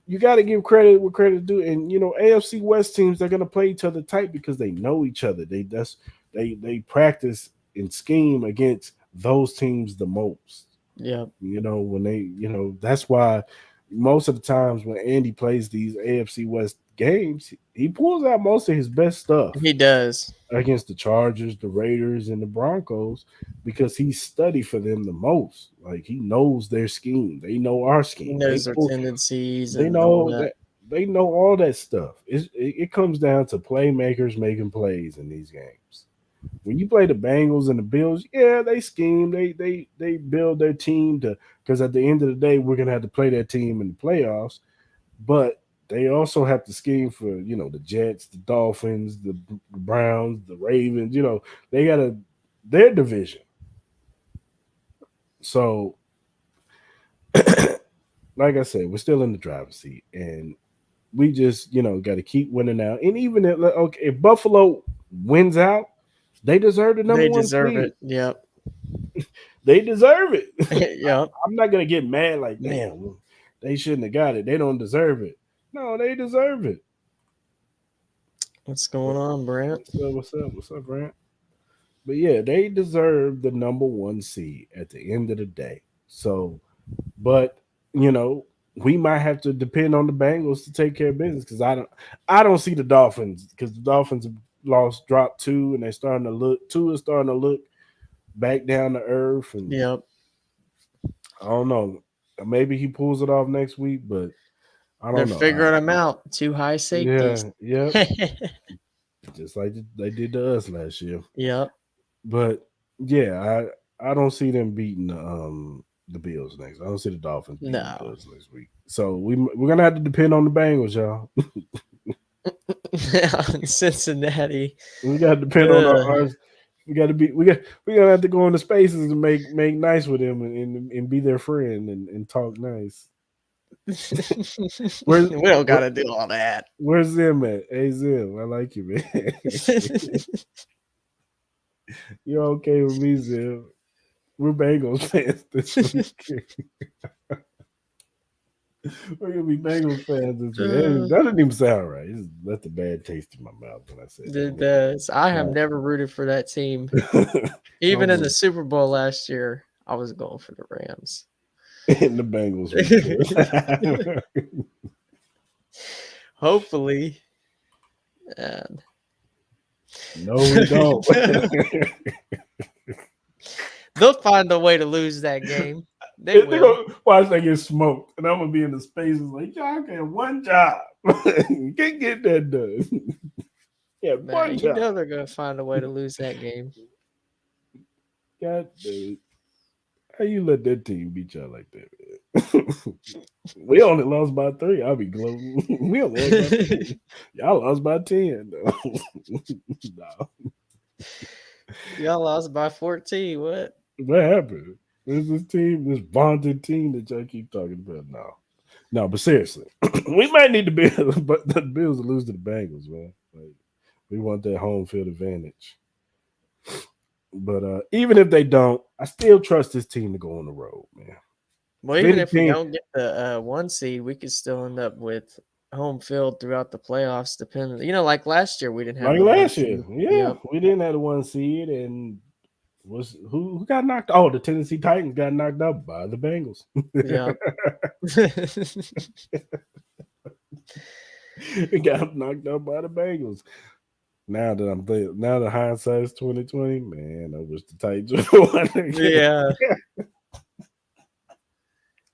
you got to give credit where credit due. And AFC West teams, they're gonna play each other tight because they know each other. They practice and scheme against those teams the most. Yep. When that's why most of the times when Andy plays these AFC West games, he pulls out most of his best stuff He does. against the Chargers, the Raiders, and the Broncos because he studied for them the most. Like he knows their scheme. They know our He scheme. knows their tendencies They and all know that. that they know all that stuff. It comes down to playmakers making plays in these games. When you play the Bengals and the Bills, yeah, they scheme. They build their team to because at the end of the day, we're gonna have to play that team in the playoffs. But they also have to scheme for the Jets, the Dolphins, the Browns, the Ravens. They got their division. So, like I said, we're still in the driver's seat, and we just got to keep winning out. And even if Buffalo wins out, they deserve the number They one deserve seed. it. Yep. They deserve it. Yep. I'm not gonna get mad like, damn, they shouldn't have got it. They don't deserve it. No, they deserve it. What's going on, Brent? What's up, Grant? But yeah, they deserve the number one seed at the end of the day. So, but we might have to depend on the Bengals to take care of business because I don't see the Dolphins because the Dolphins have dropped two, and they're starting to look. Two is starting to look back down to earth, and Yep. I don't know. Maybe he pulls it off next week, but I They're don't know. figuring them out. Two high safeties. Yep. Just like they did to us last year. Yep. But Yeah, I don't see them beating the Bills next. I don't see the Dolphins beating the No. Bills next week. So we're gonna have to depend on the Bengals, y'all. Cincinnati. We got to depend on Ugh. our. We got to be. We gotta have to go into spaces and make nice with them and be their friend and talk nice. Where's We don't got where, to do all that. where's Zim at? Hey Zim, I like you, man. You're okay with me, Zim. We're Bengals fans this week. We're gonna be Bengals fans this week. That didn't even sound right. It just left a bad taste in my mouth when I said It that. does. I have No. never rooted for that team. I Even in the was Super Bowl last year, I was going for the Rams. in the Bengals week four. Hopefully. And No, we don't. they'll find a way to lose that game. They They're will. gonna watch they get smoked, and I'm gonna be in the spaces like y'all get one job. Can't get that done. Yeah, Man, one you job. know they're going to find a way to lose that game. God damn it. How you let that team beat y'all like that, man? We only lost by 3. I'll be gloating. We only lost by 3. Y'all lost by 10. Though. No. Y'all lost by 14. What? What happened? There's this team, this vaunted team that y'all keep talking about. No, but seriously, we might need the Bills to lose to the Bengals, man. Like, we want that home field advantage. But even if they don't, I still trust this team to go on the road, man. Well, If even any if we team, don't get the 1 seed, we could still end up with home field throughout the playoffs, depending. Like last year, we didn't have like the one last year, seed. yeah, Yep. we didn't have the 1 seed, and was who got knocked? Oh, the Tennessee Titans got knocked out by the Bengals. Yep. Got knocked out by the Bengals. Now that now the hindsight is 2020, man, I wish the Titans would won again. Yeah.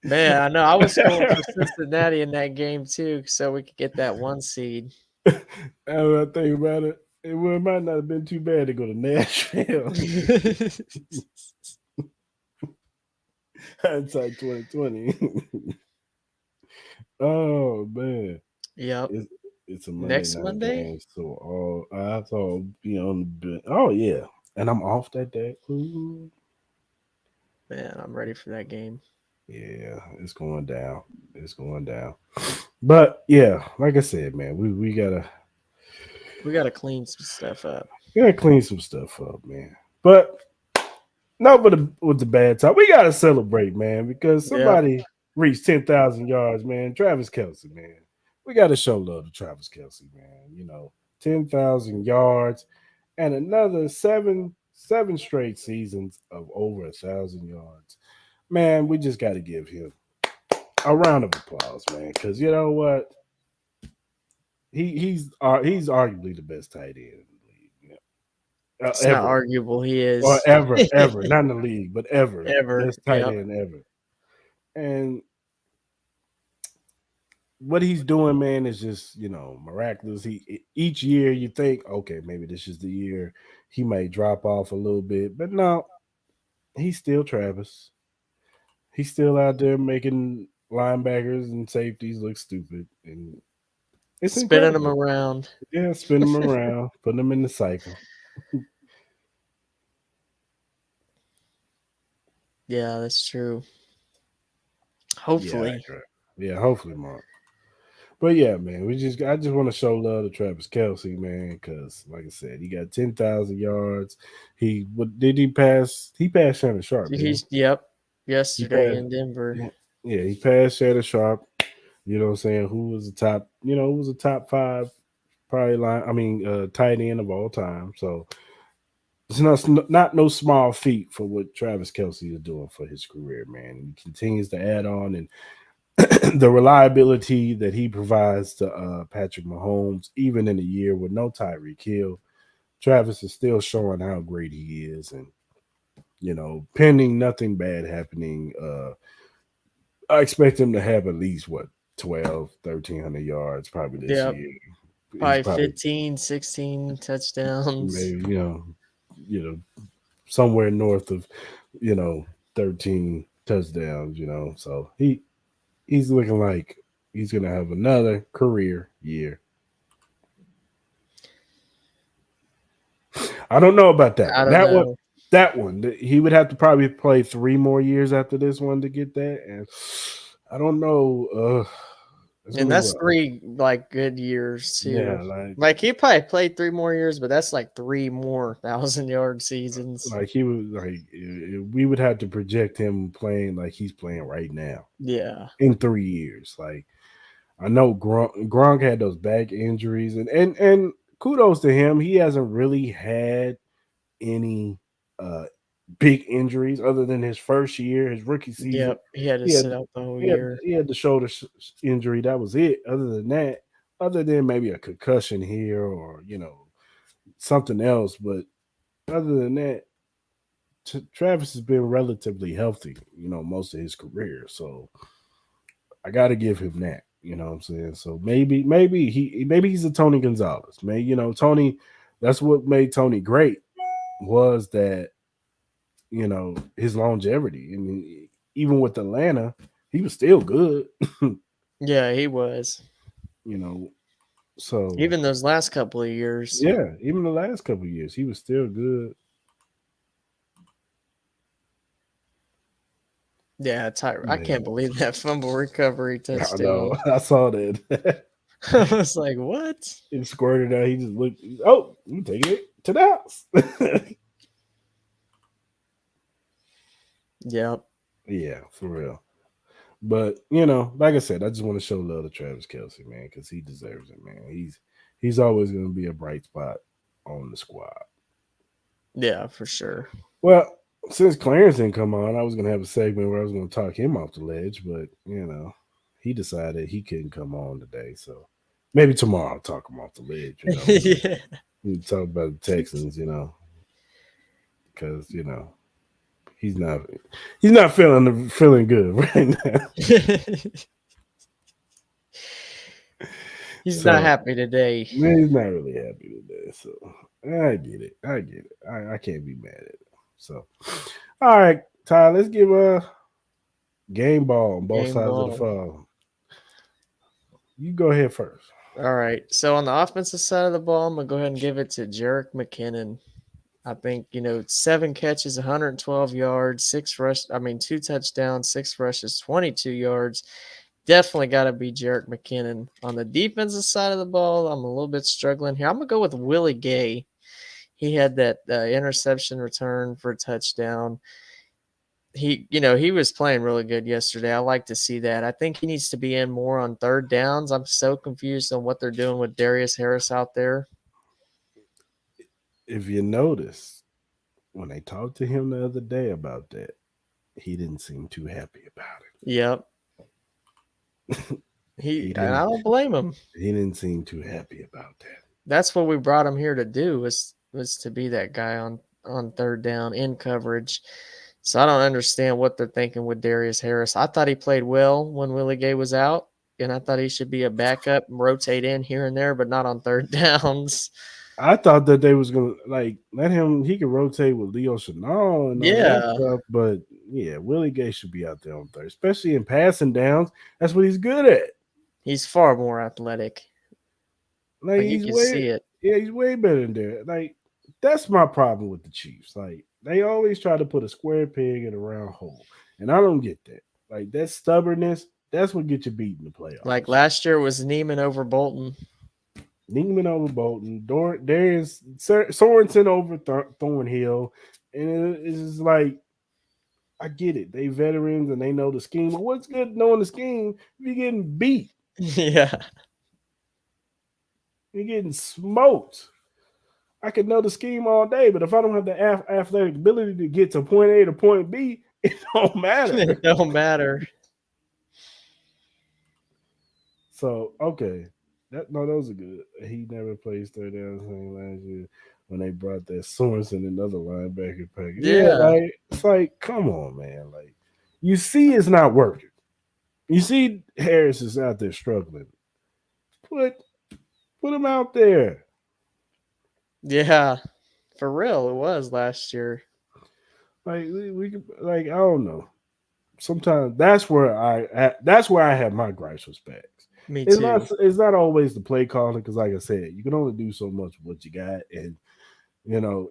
Man, I know. I was going for Cincinnati in that game too, so we could get that 1 seed. Now I think about it, might not have been too bad to go to Nashville. Hindsight 2020. Oh man, Yep. it's a Monday Next night Monday? game, so I thought be on the bench. Oh yeah, and I'm off that day. Ooh. Man, I'm ready for that game. Yeah, it's going down. It's going down. But yeah, like I said, man, we gotta clean some stuff up. clean some stuff up, man. But not with the bad time. We gotta celebrate, man, because Yep. somebody reached 10,000 yards, man. Travis Kelsey, man. We gotta show love to Travis Kelsey, man. 10,000 yards and another seven straight seasons of over 1,000 yards. Man, we just gotta give him a round of applause, man. Because you know what? He's arguably the best tight end in the league. It's not Ever. arguable. He Or is. ever. Not in the league, but ever. Ever. Best tight Yep. end ever. And what he's doing, man, is just, miraculous. Each year you think, okay, maybe this is the year he may drop off a little bit. But no, he's still Travis. He's still out there making linebackers and safeties look stupid. And it's Spinning them incredible. around. Yeah, spin them around, put them in the cycle. Yeah, that's true. Hopefully. Yeah, hopefully, Mark. But yeah, man, I just want to show love to Travis Kelsey, man, because like I said, he got 10,000 yards. What did he pass? He passed Shannon Sharp. Yep. He Yesterday passed, in Denver. yeah, he passed Shannon Sharp. You know what I'm saying? Who was the top? Who was the top 5 probably tight end of all time. So it's not no small feat for what Travis Kelsey is doing for his career, man. He continues to add on, and the reliability that he provides to Patrick Mahomes, even in a year with no Tyreek Hill, Travis is still showing how great he is. And, pending nothing bad happening, I expect him to have at least, 1,300 yards probably this Yep. year. Probably 15, 16 touchdowns. Maybe, somewhere north of, 13 touchdowns. So he's looking like he's gonna have another career year. I don't know about that I one. don't know. That one, he would have to probably play 3 more years after this one to get that, and I don't know. It's And gonna be that's rough. 3 like good years too. Yeah, Like he probably played 3 more years, but that's like 3 more 1,000-yard seasons. like he was like we would have to project him playing like he's playing right now Yeah. in 3 years. Like I know Gronk had those back injuries, and kudos to him. He hasn't really had any uh big injuries other than his first year, his rookie season. Yep. He had to He had sit out the whole he had, year. he had the shoulder injury. That was it. Other than that, other than maybe a concussion here or something else, but other than that, Travis has been relatively healthy, most of his career. So I got to give him that. You know what I'm saying? So maybe he's a Tony Gonzalez. Maybe Tony. That's what made Tony great was that his longevity. I mean, even with Atlanta, he was still good. Yeah, he was. you know, so Even those last couple of years. yeah, even the last couple of years, he was still good. Yeah, I can't Man, believe that fumble recovery I know. touchdown. I saw that. I was like, what? It squirted out. He just looked. Oh, I'm taking it to the house. Yep. Yeah, for real. But like I said, I just want to show love to Travis Kelsey, man, because he deserves it, man. He's always going to be a bright spot on the squad. Yeah, for sure. Well, since Clarence didn't come on, I was going to have a segment where I was going to talk him off the ledge, but he decided he couldn't come on today, so maybe tomorrow I'll talk him off the ledge. Yeah. We talk about the Texans, because he's not feeling good right now. He's not happy today. Man, he's not really happy today. So I get it. I can't be mad at it. So, all right, Ty, let's give a game ball on both sides of the phone. You go ahead first. All right. So on the offensive side of the ball, I'm gonna go ahead and give it to Jerick McKinnon. I think 7 catches, 112 yards, 2 touchdowns, 6 rushes, 22 yards. Definitely got to be Jerick McKinnon. On the defensive side of the ball, I'm a little bit struggling here. I'm gonna go with Willie Gay. He had that interception return for a touchdown. He was playing really good yesterday. I like to see that. I think he needs to be in more on third downs. I'm so confused on what they're doing with Darius Harris out there. If you notice, when they talked to him the other day about that, he didn't seem too happy about it. Yep. And I don't blame him. He didn't seem too happy about that. That's what we brought him here to do was to be that guy on third down in coverage. So I don't understand what they're thinking with Darius Harris. I thought he played well when Willie Gay was out, and I thought he should be a backup and rotate in here and there, but not on third downs. I thought that they was gonna let him. He could rotate with Leo Chenal and all that stuff, but yeah, Willie Gay should be out there on third, especially in passing downs. That's what he's good at. He's far more athletic. Like you can see it. Yeah, he's way better than that. Like that's my problem with the Chiefs. Like they always try to put a square peg in a round hole, and I don't get that. Like that stubbornness. That's what gets you beat in the playoffs. Like last year was Neiman over Bolton. Neiman over Bolton, Darius Sorensen over Thornhill, and it's like I get it. They veterans and they know the scheme. But what's good knowing the scheme if you're getting beat? Yeah, you're getting smoked. I could know the scheme all day, but if I don't have the athletic ability to get to point A to point B, it don't matter. It don't matter. So okay. Those are good. He never plays third down last year when they brought that Sorensen and another linebacker package. Yeah. It's like, come on, man. Like, you see it's not working. You see Harris is out there struggling. Put him out there. Yeah, for real, it was last year. Like we could, like I don't know. Sometimes that's where I have my gripes with Spags. Me It's not too. it's not always the play calling because, like I said, you can only do so much with what you got, and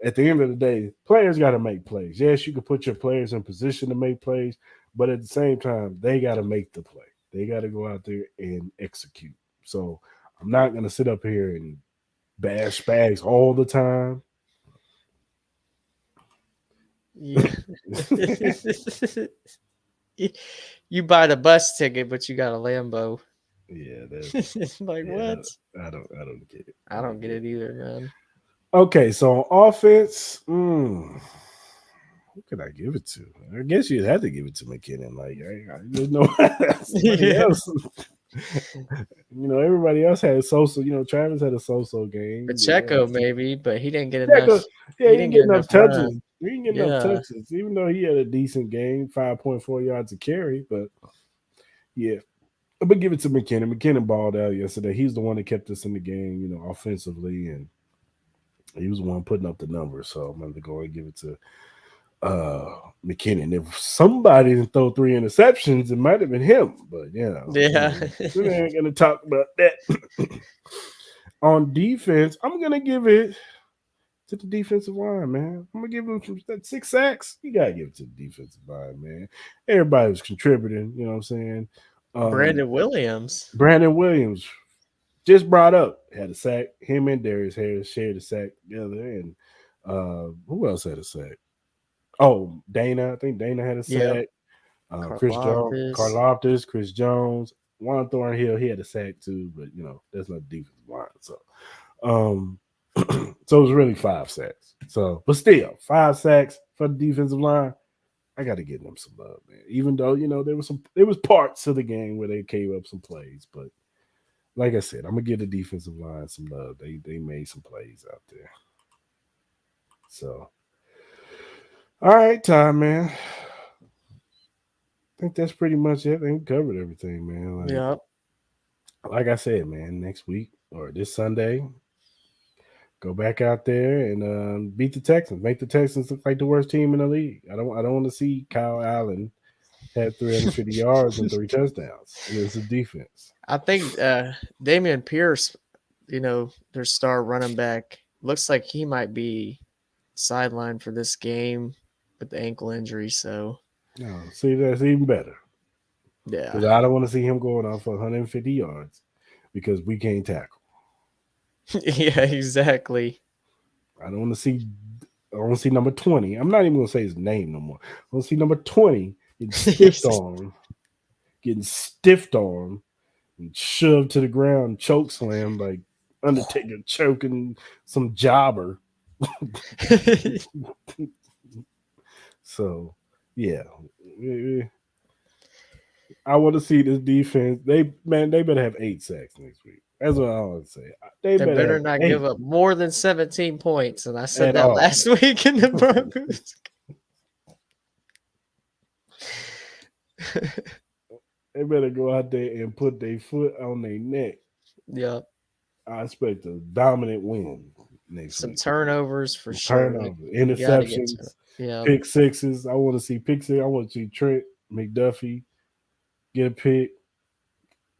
at the end of the day, players got to make plays. Yes, you can put your players in position to make plays, but at the same time, they got to make the play. They got to go out there and execute. So I'm not gonna sit up here and bash Spags all the time. Yeah. You buy the bus ticket, but you got a Lambo. Yeah, that's Like yeah. what? I don't get it. I don't get it either, man. Okay, so on offense, who could I give it to? I guess you'd have to give it to McKinnon. Like, there's no somebody Yeah. else. Everybody else had a so-so. Travis had a so-so game. Pacheco maybe, but he didn't get Pacheco, enough. yeah, He he didn't didn't get get enough enough touches. run. He didn't get enough Yeah. touches, even though he had a decent game, 5.4 yards to carry. But yeah, I'm gonna give it to McKinnon. McKinnon balled out yesterday. He's the one that kept us in the game, offensively, and he was the one putting up the numbers. So I'm gonna go and give it to McKinnon. If somebody didn't throw 3 interceptions, it might have been him. But Yeah. we ain't gonna talk about that. On defense, I'm gonna give it to the defensive line, man. I'm gonna give him that 6 sacks. You gotta give it to the defensive line, man. Everybody was contributing. You know what I'm saying? Brandon Williams. Brandon Williams just brought up had a sack. Him and Darius Harris shared a sack together, and who else had a sack? Oh, Dana. I think Dana had a Yeah. sack. Chris Jones, Karlaftis. Karloftis, Chris Jones, Juan Thornhill. He had a sack too, but that's not defensive line. So, so it was really 5 sacks. So, but still, 5 sacks for the defensive line. I got to give them some love, man. Even though there was parts of the game where they gave up some plays, but like I said, I'm gonna give the defensive line some love. They made some plays out there. So, all right, Ty, man. I think that's pretty much it. They covered everything, man. Yeah. Like I said, man, next week or this Sunday, go back out there and beat the Texans. Make the Texans look like the worst team in the league. I don't want to see Kyle Allen have 350 yards and 3 touchdowns against the defense. I think Damian Pierce, their star running back, looks like he might be sidelined for this game with the ankle injury. So, No, see, that's even better. Because yeah. I don't want to see him going off for 150 yards because we can't tackle. Yeah, exactly. I don't want to see. I want to see number 20. I'm not even going to say his name no more. I want to see number 20 getting stiffed on, and shoved to the ground, choke slam like Undertaker choking some jobber. So, yeah. I want to see this defense. They better have 8 sacks next week. That's what I want to say. They They better better have not 8 give up more than 17 points. And I said at that all. last week in the Broncos. They better go out there and put their foot on their neck. Yep. I expect a dominant win next Some week. turnovers for sure. Turnovers, You gotta get interceptions, yeah. pick sixes. I want to see pick six. I want to see Trent McDuffie get a pick.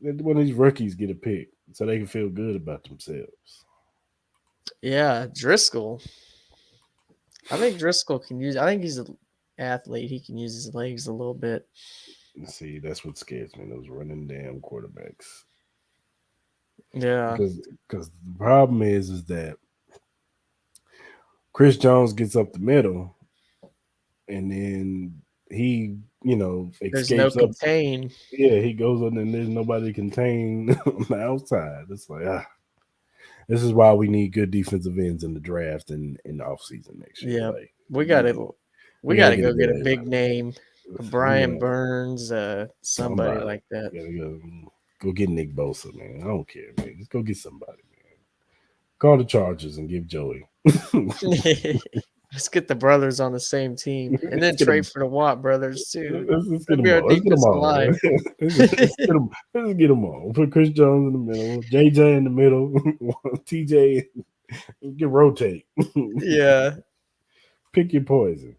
One of these rookies get a pick so they can feel good about themselves. Yeah, Driscoll. I think Driscoll can use. I think he's an athlete. He can use his legs a little bit. See, that's what scares me. Those running damn quarterbacks. Yeah. Because the problem is that Chris Jones gets up the middle, and then he, There's no escapes up. contain. Yeah, he goes on, and there's nobody to contain on the outside. It's like, this is why we need good defensive ends in the draft and in the offseason next year. Yeah. Like, We gotta go get a big name. Brian Yeah. Burns, somebody like that. Go get Nick Bosa, man. I don't care, man. Just go get somebody, man. Call the Chargers and give Joey. Let's get the brothers on the same team, and then trade for the Watt brothers too. Let's get them all. Let's get them all. Let's get them all. Put Chris Jones in the middle, JJ in the middle, TJ. Get rotate. Yeah. Pick your poison.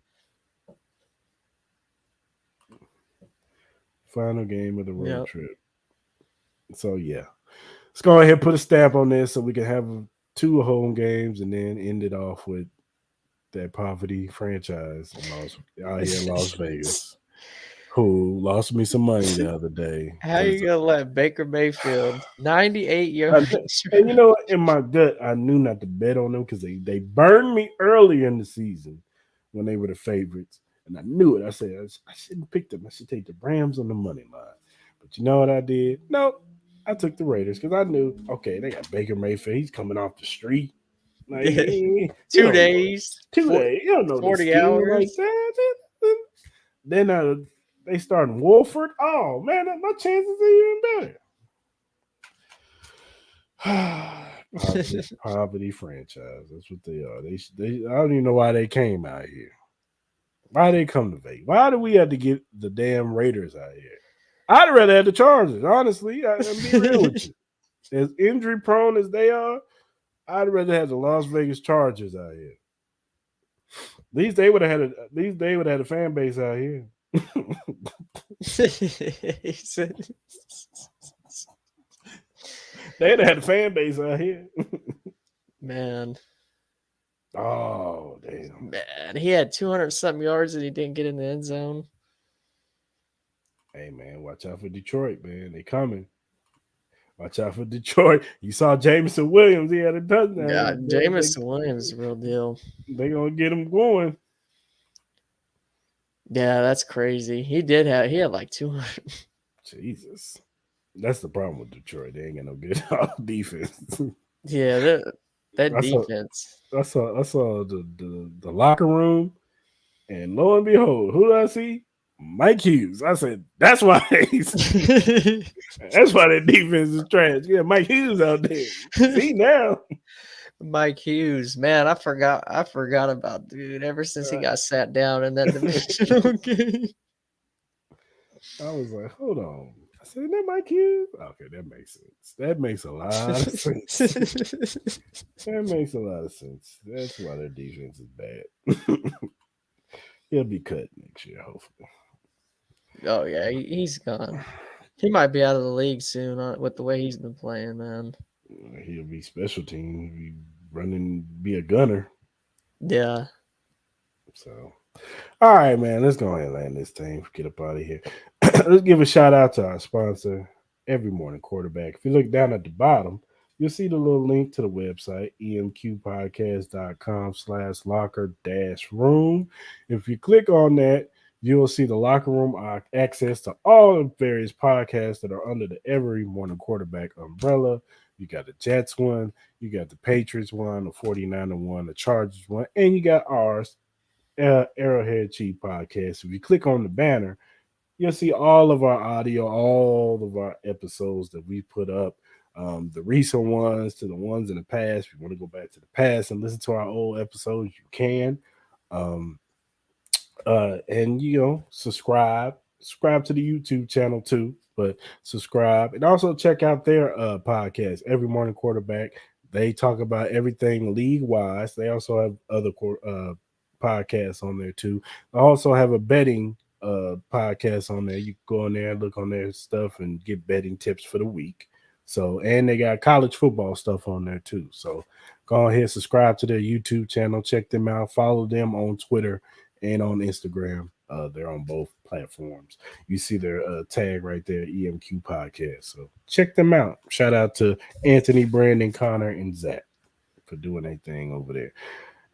Final game of the road Yep. trip. So yeah, let's go ahead and put a stamp on this so we can have 2 home games and then end it off with that poverty franchise out here in Las Vegas, who lost me some money the other day How because you gonna let Baker Mayfield, 98 and yards? you know what? In my gut, I knew not to bet on them because they burned me early in the season when they were the favorites, and I knew it. I said I shouldn't pick them. I should take the Rams on the money line. But you know what I did? Nope. I took the Raiders because I knew, okay, they got Baker Mayfield. He's coming off the street. Like, you Two don't know. days, 2 days. You don't know the 40 scheme like hours. that. Then they starting Wolford. Oh, man, my chances are even better. Poverty franchise. That's what they are. They I don't even know why they came out here. Why they come to Vegas? Why do we have to get the damn Raiders out here? I'd rather have the Chargers, honestly. I'm be real with you. As injury prone as they are, I'd rather have the Las Vegas Chargers out here. At least they would have had a fan base out here. They'd have had a fan base out here. Man, Oh, damn. he had 200 something yards and he didn't get in the end zone. Hey, man, watch out for Detroit, man. They coming. Watch out for Detroit. You saw Jameson Williams. He had a touchdown. Yeah, Jameson Williams is a real deal. They going to get him going. Yeah, that's crazy. He had like 200. Jesus. That's the problem with Detroit. They ain't got no good defense. Yeah, that defense. I saw the locker room, and lo and behold, who do I see? Mike Hughes. I said, that's why that's why that defense is trash. Yeah, Mike Hughes out there. See now. Mike Hughes, man, I forgot about dude ever since he got sat down in that divisional game. I was like, hold on. I said, that Mike Hughes? Okay, that makes sense. That makes a lot of sense. That makes a lot of sense. That's why their defense is bad. He'll be cut next year, hopefully. Oh yeah, he's gone. He might be out of the league soon with the way he's been playing, man. He'll be special team. Be running, be a gunner. Yeah. So, all right, man. Let's go ahead and land this thing. Get up out of here. Let's give a shout out to our sponsor, Every Morning Quarterback. If you look down at the bottom, you'll see the little link to the website, emqpodcast.com/locker-room. If you click on that, you'll see the locker room access to all the various podcasts that are under the Every Morning Quarterback umbrella. You got the Jets one, you got the Patriots one, the 49er one, the Chargers one, and you got ours, Arrowhead Chief Podcast. If you click on the banner, you'll see all of our audio, all of our episodes that we put up, the recent ones to the ones in the past. If you want to go back to the past and listen to our old episodes, you can. And subscribe to the YouTube channel too, but subscribe and also check out their podcast, Every Morning Quarterback. They talk about everything league wise. They also have other podcasts on there too. They also have a betting podcast on there. You can go on there and look on their stuff and get betting tips for the week. So, and they got college football stuff on there too. So go ahead, subscribe to their YouTube channel, check them out, follow them on Twitter and on Instagram. They're on both platforms. You see their tag right there, EMQ Podcast. So check them out. Shout out to Anthony, Brandon, Connor, and Zach for doing their thing over there.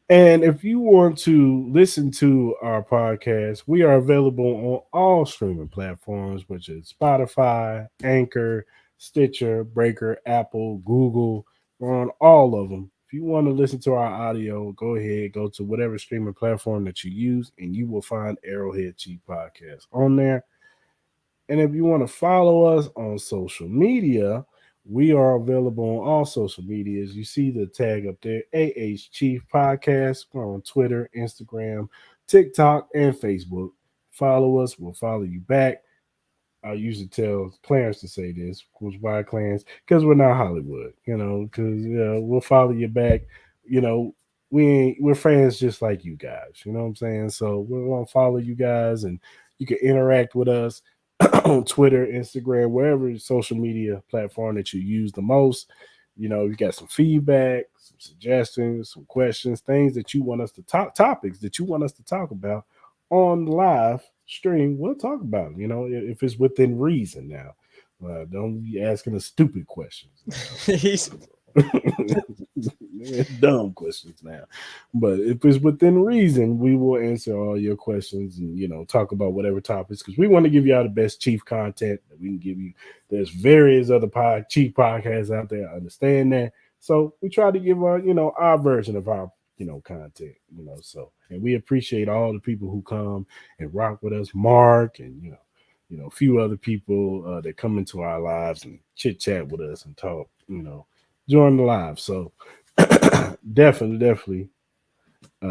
And if you want to listen to our podcast, we are available on all streaming platforms, which is Spotify, Anchor, Stitcher, Breaker, Apple, Google. We're on all of them. If you want to listen to our audio, go ahead, go to whatever streaming platform that you use, and you will find Arrowhead Chief Podcast on there. And if you want to follow us on social media, we are available on all social medias. You see the tag up there, AH Chief Podcast. We're on Twitter, Instagram, TikTok, and Facebook. Follow us. We'll follow you back. I usually tell Clarence to say this. Why Clarence? Because we're not Hollywood, because we'll follow you back. We're fans just like you guys. You know what I'm saying? So we're going to follow you guys, and you can interact with us. on Twitter, Instagram, wherever social media platform that you use the most. You got some feedback, some suggestions, some questions, things that you want us to talk, topics that you want us to talk about on the live stream. We'll talk about them. If it's within reason. Now, don't be asking us stupid questions. He's Dumb questions now. But if it's within reason, we will answer all your questions and talk about whatever topics, because we want to give y'all the best chief content that we can give you. There's various other chief podcasts out there. I understand that. So we try to give our version of our content. So, and we appreciate all the people who come and rock with us, Mark, and a few other people that come into our lives and chit chat with us and talk, join the live. So definitely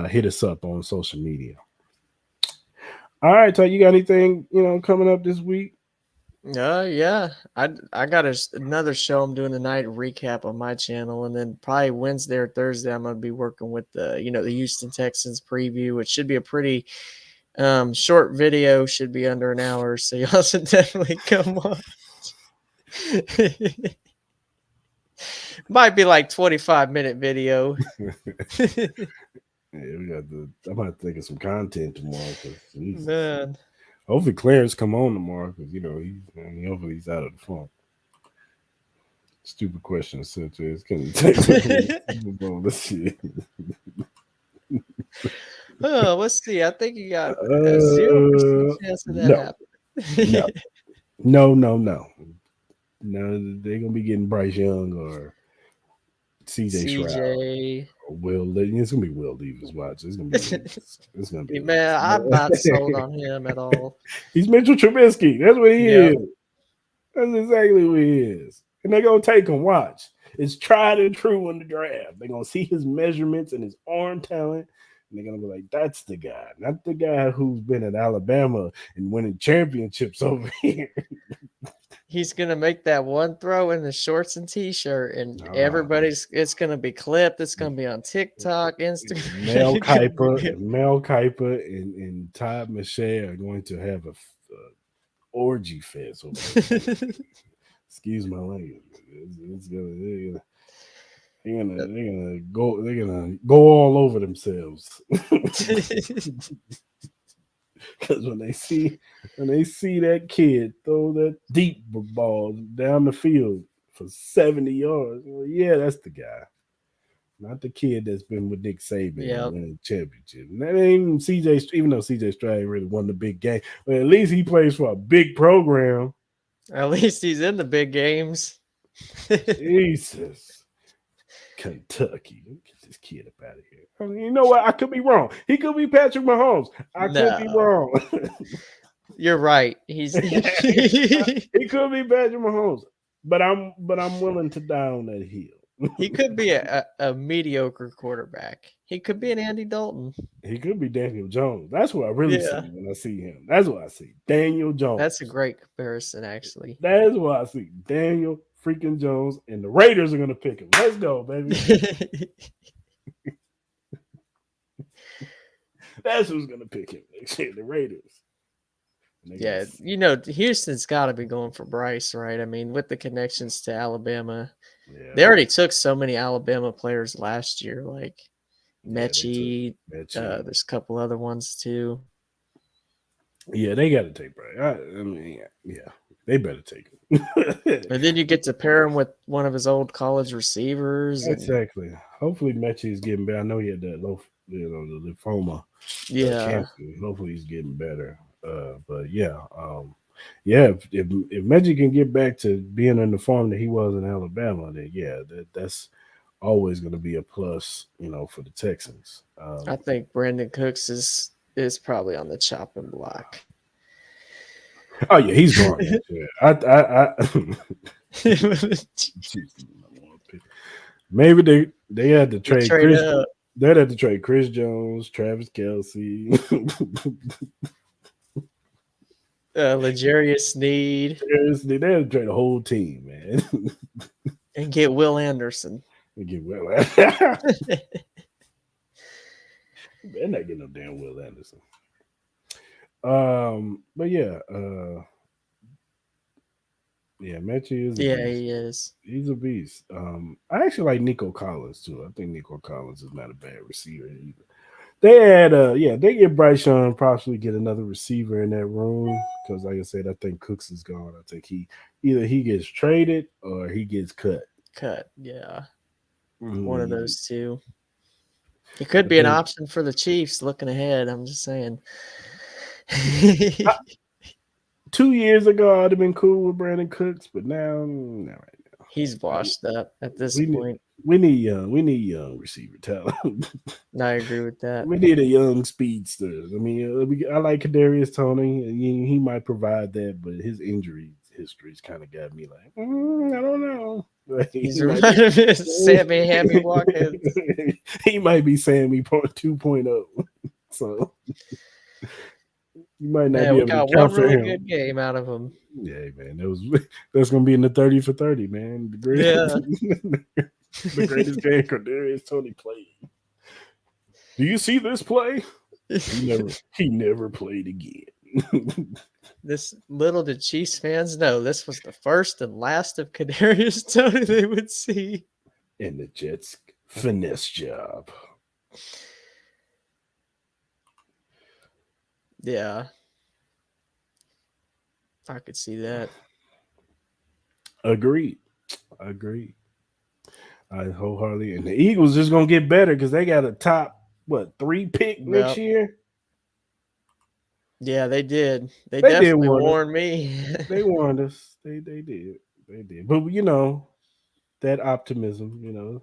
hit us up on social media. All right, Ty, you got anything coming up this week? Yeah. I got another show I'm doing tonight, recap on my channel, and then probably Wednesday or Thursday I'm gonna be working with the Houston Texans preview, which should be a pretty short video, should be under an hour, so y'all should definitely come watch. Might be like 25-minute video. Yeah, I'm about to think of some content tomorrow. Man. Hopefully Clarence come on tomorrow, because hopefully he's out of the funk. Stupid question such as can you take this shit? Oh, let's see. I think you got a 0% chance of that happening. No. They're gonna be getting Bryce Young or CJ Stroud. It's gonna be Will Levis. Watch. It's gonna be. Man, I'm not sold on him at all. He's Mitchell Trubisky. That's what he is. That's exactly what he is. And they're gonna take him. Watch. It's tried and true in the draft. They're gonna see his measurements and his arm talent. And they're gonna be like, that's the guy, not the guy who's been at Alabama and winning championships over here. He's gonna make that one throw in the shorts and t-shirt, and it's gonna be clipped. It's gonna be on TikTok, Instagram. Mel Kiper and Todd McShay are going to have a orgy fest over there. Excuse my language. They're gonna go all over themselves. Because when they see that kid throw that deep ball down the field for 70 yards, yeah, that's the guy. Not the kid that's been with Nick Saban winning championship. And that ain't CJ, even though CJ Stroud really won the big game, but at least he plays for a big program. At least he's in the big games. Jesus. Kentucky. Get this kid up out of here. I mean, you know what? I could be wrong. He could be Patrick Mahomes. I could be wrong. You're right. He could be Patrick Mahomes. But I'm willing to die on that hill. He could be a mediocre quarterback. He could be an Andy Dalton. He could be Daniel Jones. That's what I really see when I see him. That's what I see. Daniel Jones. That's a great comparison, actually. That is what I see. Daniel freaking Jones, and the Raiders are going to pick him. Let's go, baby. That's who's going to pick him next year, the Raiders. Yeah, Houston's got to be going for Bryce, right? I mean, with the connections to Alabama, they already took so many Alabama players last year, like Mechie. There's a couple other ones too. Yeah, they got to take Bryce. I mean, yeah, they better take him. And then you get to pair him with one of his old college receivers. Exactly. Hopefully, Mechie is getting better. I know he had that the lymphoma. Cancer. Hopefully, he's getting better. But yeah, if Mechie can get back to being in the form that he was in Alabama, then that's always going to be a plus, for the Texans. I think Brandon Cooks is probably on the chopping block. Oh yeah, he's gone. Maybe they had to trade Chris. They'd have to trade Chris Jones, Travis Kelce, L'Jarius Sneed. They had to trade the whole team, man, and get Will Anderson. They're not getting no damn Will Anderson. But yeah, Yeah, Mechie is a Yeah, beast. he is. He's a beast. I actually like Nico Collins too. I think Nico Collins is not a bad receiver either. They had they get Bryce Young, possibly get another receiver in that room because like I said, I think Cooks is gone. I think he gets traded or he gets cut. Cut. Yeah, one of Mhm. those two. He could I be an think option for the Chiefs looking ahead. I'm just saying. 2 years ago I'd have been cool with Brandon Cooks, but now not right He's now. washed up at this We need point. we need young receiver talent. I agree with that. We need a young speedster. I mean, I like Kadarius Tony. He might provide that, but his injury history's kind of got me like, I don't know. Like, He's he might be, reminded me of Sammy Hammy Watkins. he might be Sammy 2.0. So you might not Man, be we able to got one count for really him. good game out of him. Yeah, man, that's gonna be in the 30 for 30, man. The Yeah. the greatest game Kadarius Tony played. Do you see this play? He never played again. This little did Chiefs fans know this was the first and last of Kadarius Tony they would see. And the Jets finesse job. Yeah, I could see that. Agreed. Agreed. I wholeheartedly. And the Eagles just gonna get better because they got a top 3 pick next Yep. year. Yeah, they did. They They did definitely warn us. warned me. They warned us. They did. They did. But that optimism,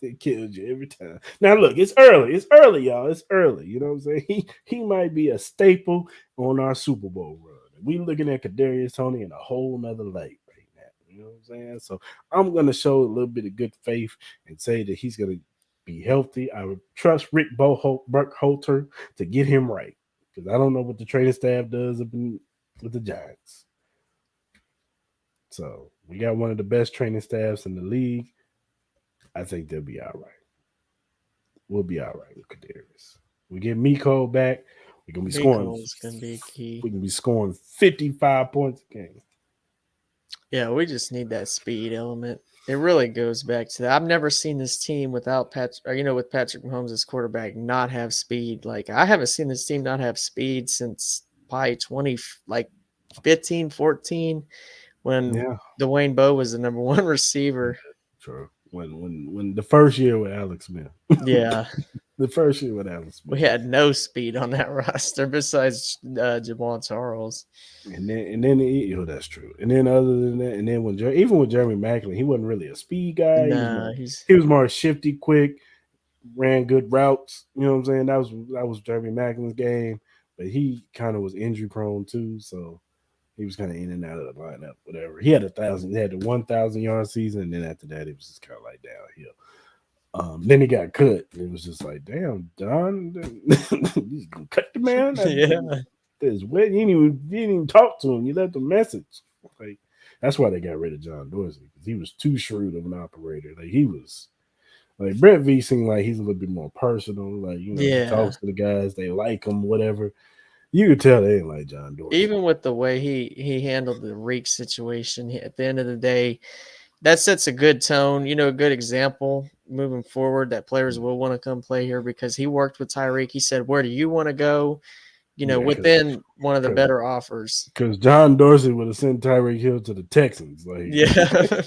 it kills you every time. Now look, it's early. It's early, y'all. It's early. You know what I'm saying? He might be a staple on our Super Bowl run. We looking at Kadarius Tony in a whole nother light right now. You know what I'm saying? So I'm gonna show a little bit of good faith and say that he's gonna be healthy. I would trust Rick Burkholter to get him right because I don't know what the training staff does with the Giants. So we got one of the best training staffs in the league. I think they'll be all right. We'll be all right with Kadarius. We get Miko back. We're gonna be scoring. Nicole's gonna be key. We can be scoring 55 points a game. Yeah, we just need that speed element. It really goes back to that. I've never seen this team without with Patrick Mahomes as quarterback, not have speed. Like I haven't seen this team not have speed since probably 20, like 15, 14, when Yeah, Dwayne Bowe was the number one receiver. true. When the first year with Alex Smith, Yeah, the first year with Alex Smith, we had no speed on that roster besides Jamal Charles. that's true. And then other than that, and then even with Jeremy Macklin, he wasn't really a speed guy. Nah, He was more shifty, quick, ran good routes. You know what I'm saying? That was Jeremy Macklin's game, but he kind of was injury prone too, so he was kind of in and out of the lineup. Whatever. He had the 1,000-yard season, and then after that, it was just kind of like downhill. Then he got cut. It was just like, damn, Don, you gonna cut the man? yeah. This way, you didn't even talk to him. You left a message. Like that's why they got rid of John Dorsey because he was too shrewd of an operator. Like he was. Like Brett V seemed like he's a little bit more personal. Like he talks to the guys, they like him, whatever. You could tell they ain't like John Dorsey. Even with the way he handled the Reek situation, at the end of the day, that sets a good tone, a good example moving forward that players will want to come play here because he worked with Tyreek. He said, "Where do you want to go?" Within one of the better offers. Because John Dorsey would have sent Tyreek Hill to the Texans. Like, yeah,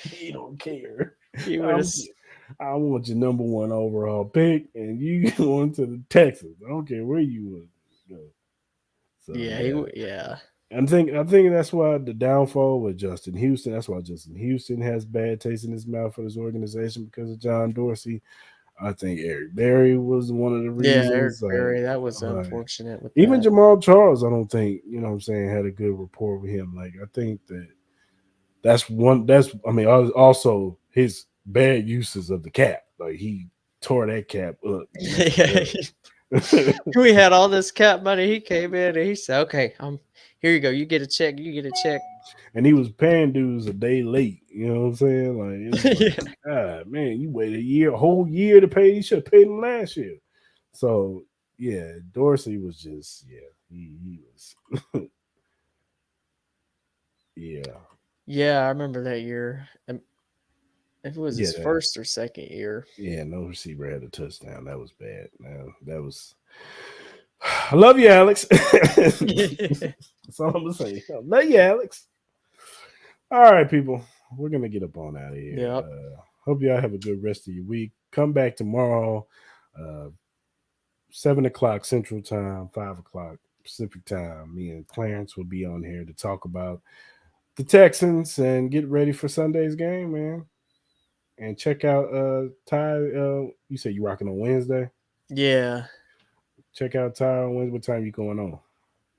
he don't care. he would have. I want your number one overall pick, and you going to the Texans. I don't care where you want to go. So, yeah. I think that's why the downfall with Justin Houston. That's why Justin Houston has bad taste in his mouth for this organization because of John Dorsey. I think Eric Berry was one of the reasons. Yeah, Eric Berry, that was unfortunate. With even that. Jamal Charles, I don't think had a good rapport with him. Like I think that's one. Also his bad uses of the cap. Like he tore that cap up. We had all this cap money. He came in and he said, "Okay, here you go. You get a check. You get a check." And he was paying dudes a day late. You know what I'm saying? Like, God, man, you waited a whole year to pay. You should have paid him last year. So yeah, Dorsey was just he was. Yeah, I remember that year. If it was his first or second year. Yeah, no receiver had a touchdown. That was bad. Man, that was. I love you, Alex. That's all I'm gonna say. I love you, Alex. All right, people. We're gonna get up on out of here. Yep. Hope y'all have a good rest of your week. Come back tomorrow, 7:00 Central Time, 5:00 Pacific Time. Me and Clarence will be on here to talk about the Texans and get ready for Sunday's game, man. And check out Ty. You said you rocking on Wednesday. Yeah. Check out Ty on Wednesday. What time you going on?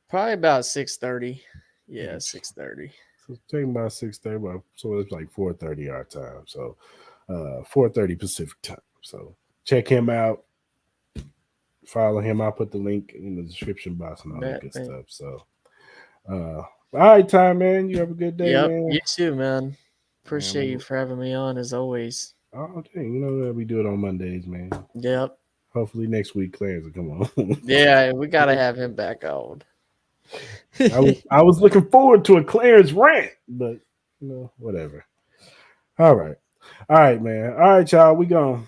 Probably about 6:30. Yeah, 6:30. So it's taking about 6:30. So it's like 4:30 our time. So 4:30 Pacific time. So check him out. Follow him. I'll put the link in the description box and all that good stuff. So all right, Ty, man. You have a good day, man. You too, man. Appreciate you for having me on as always. Oh, dang. You know that we do it on Mondays, man. Yep. Hopefully next week Clarence will come on. Yeah, we gotta have him back on. I was looking forward to a Clarence rant, but whatever. All right, man. All right, y'all. We gone.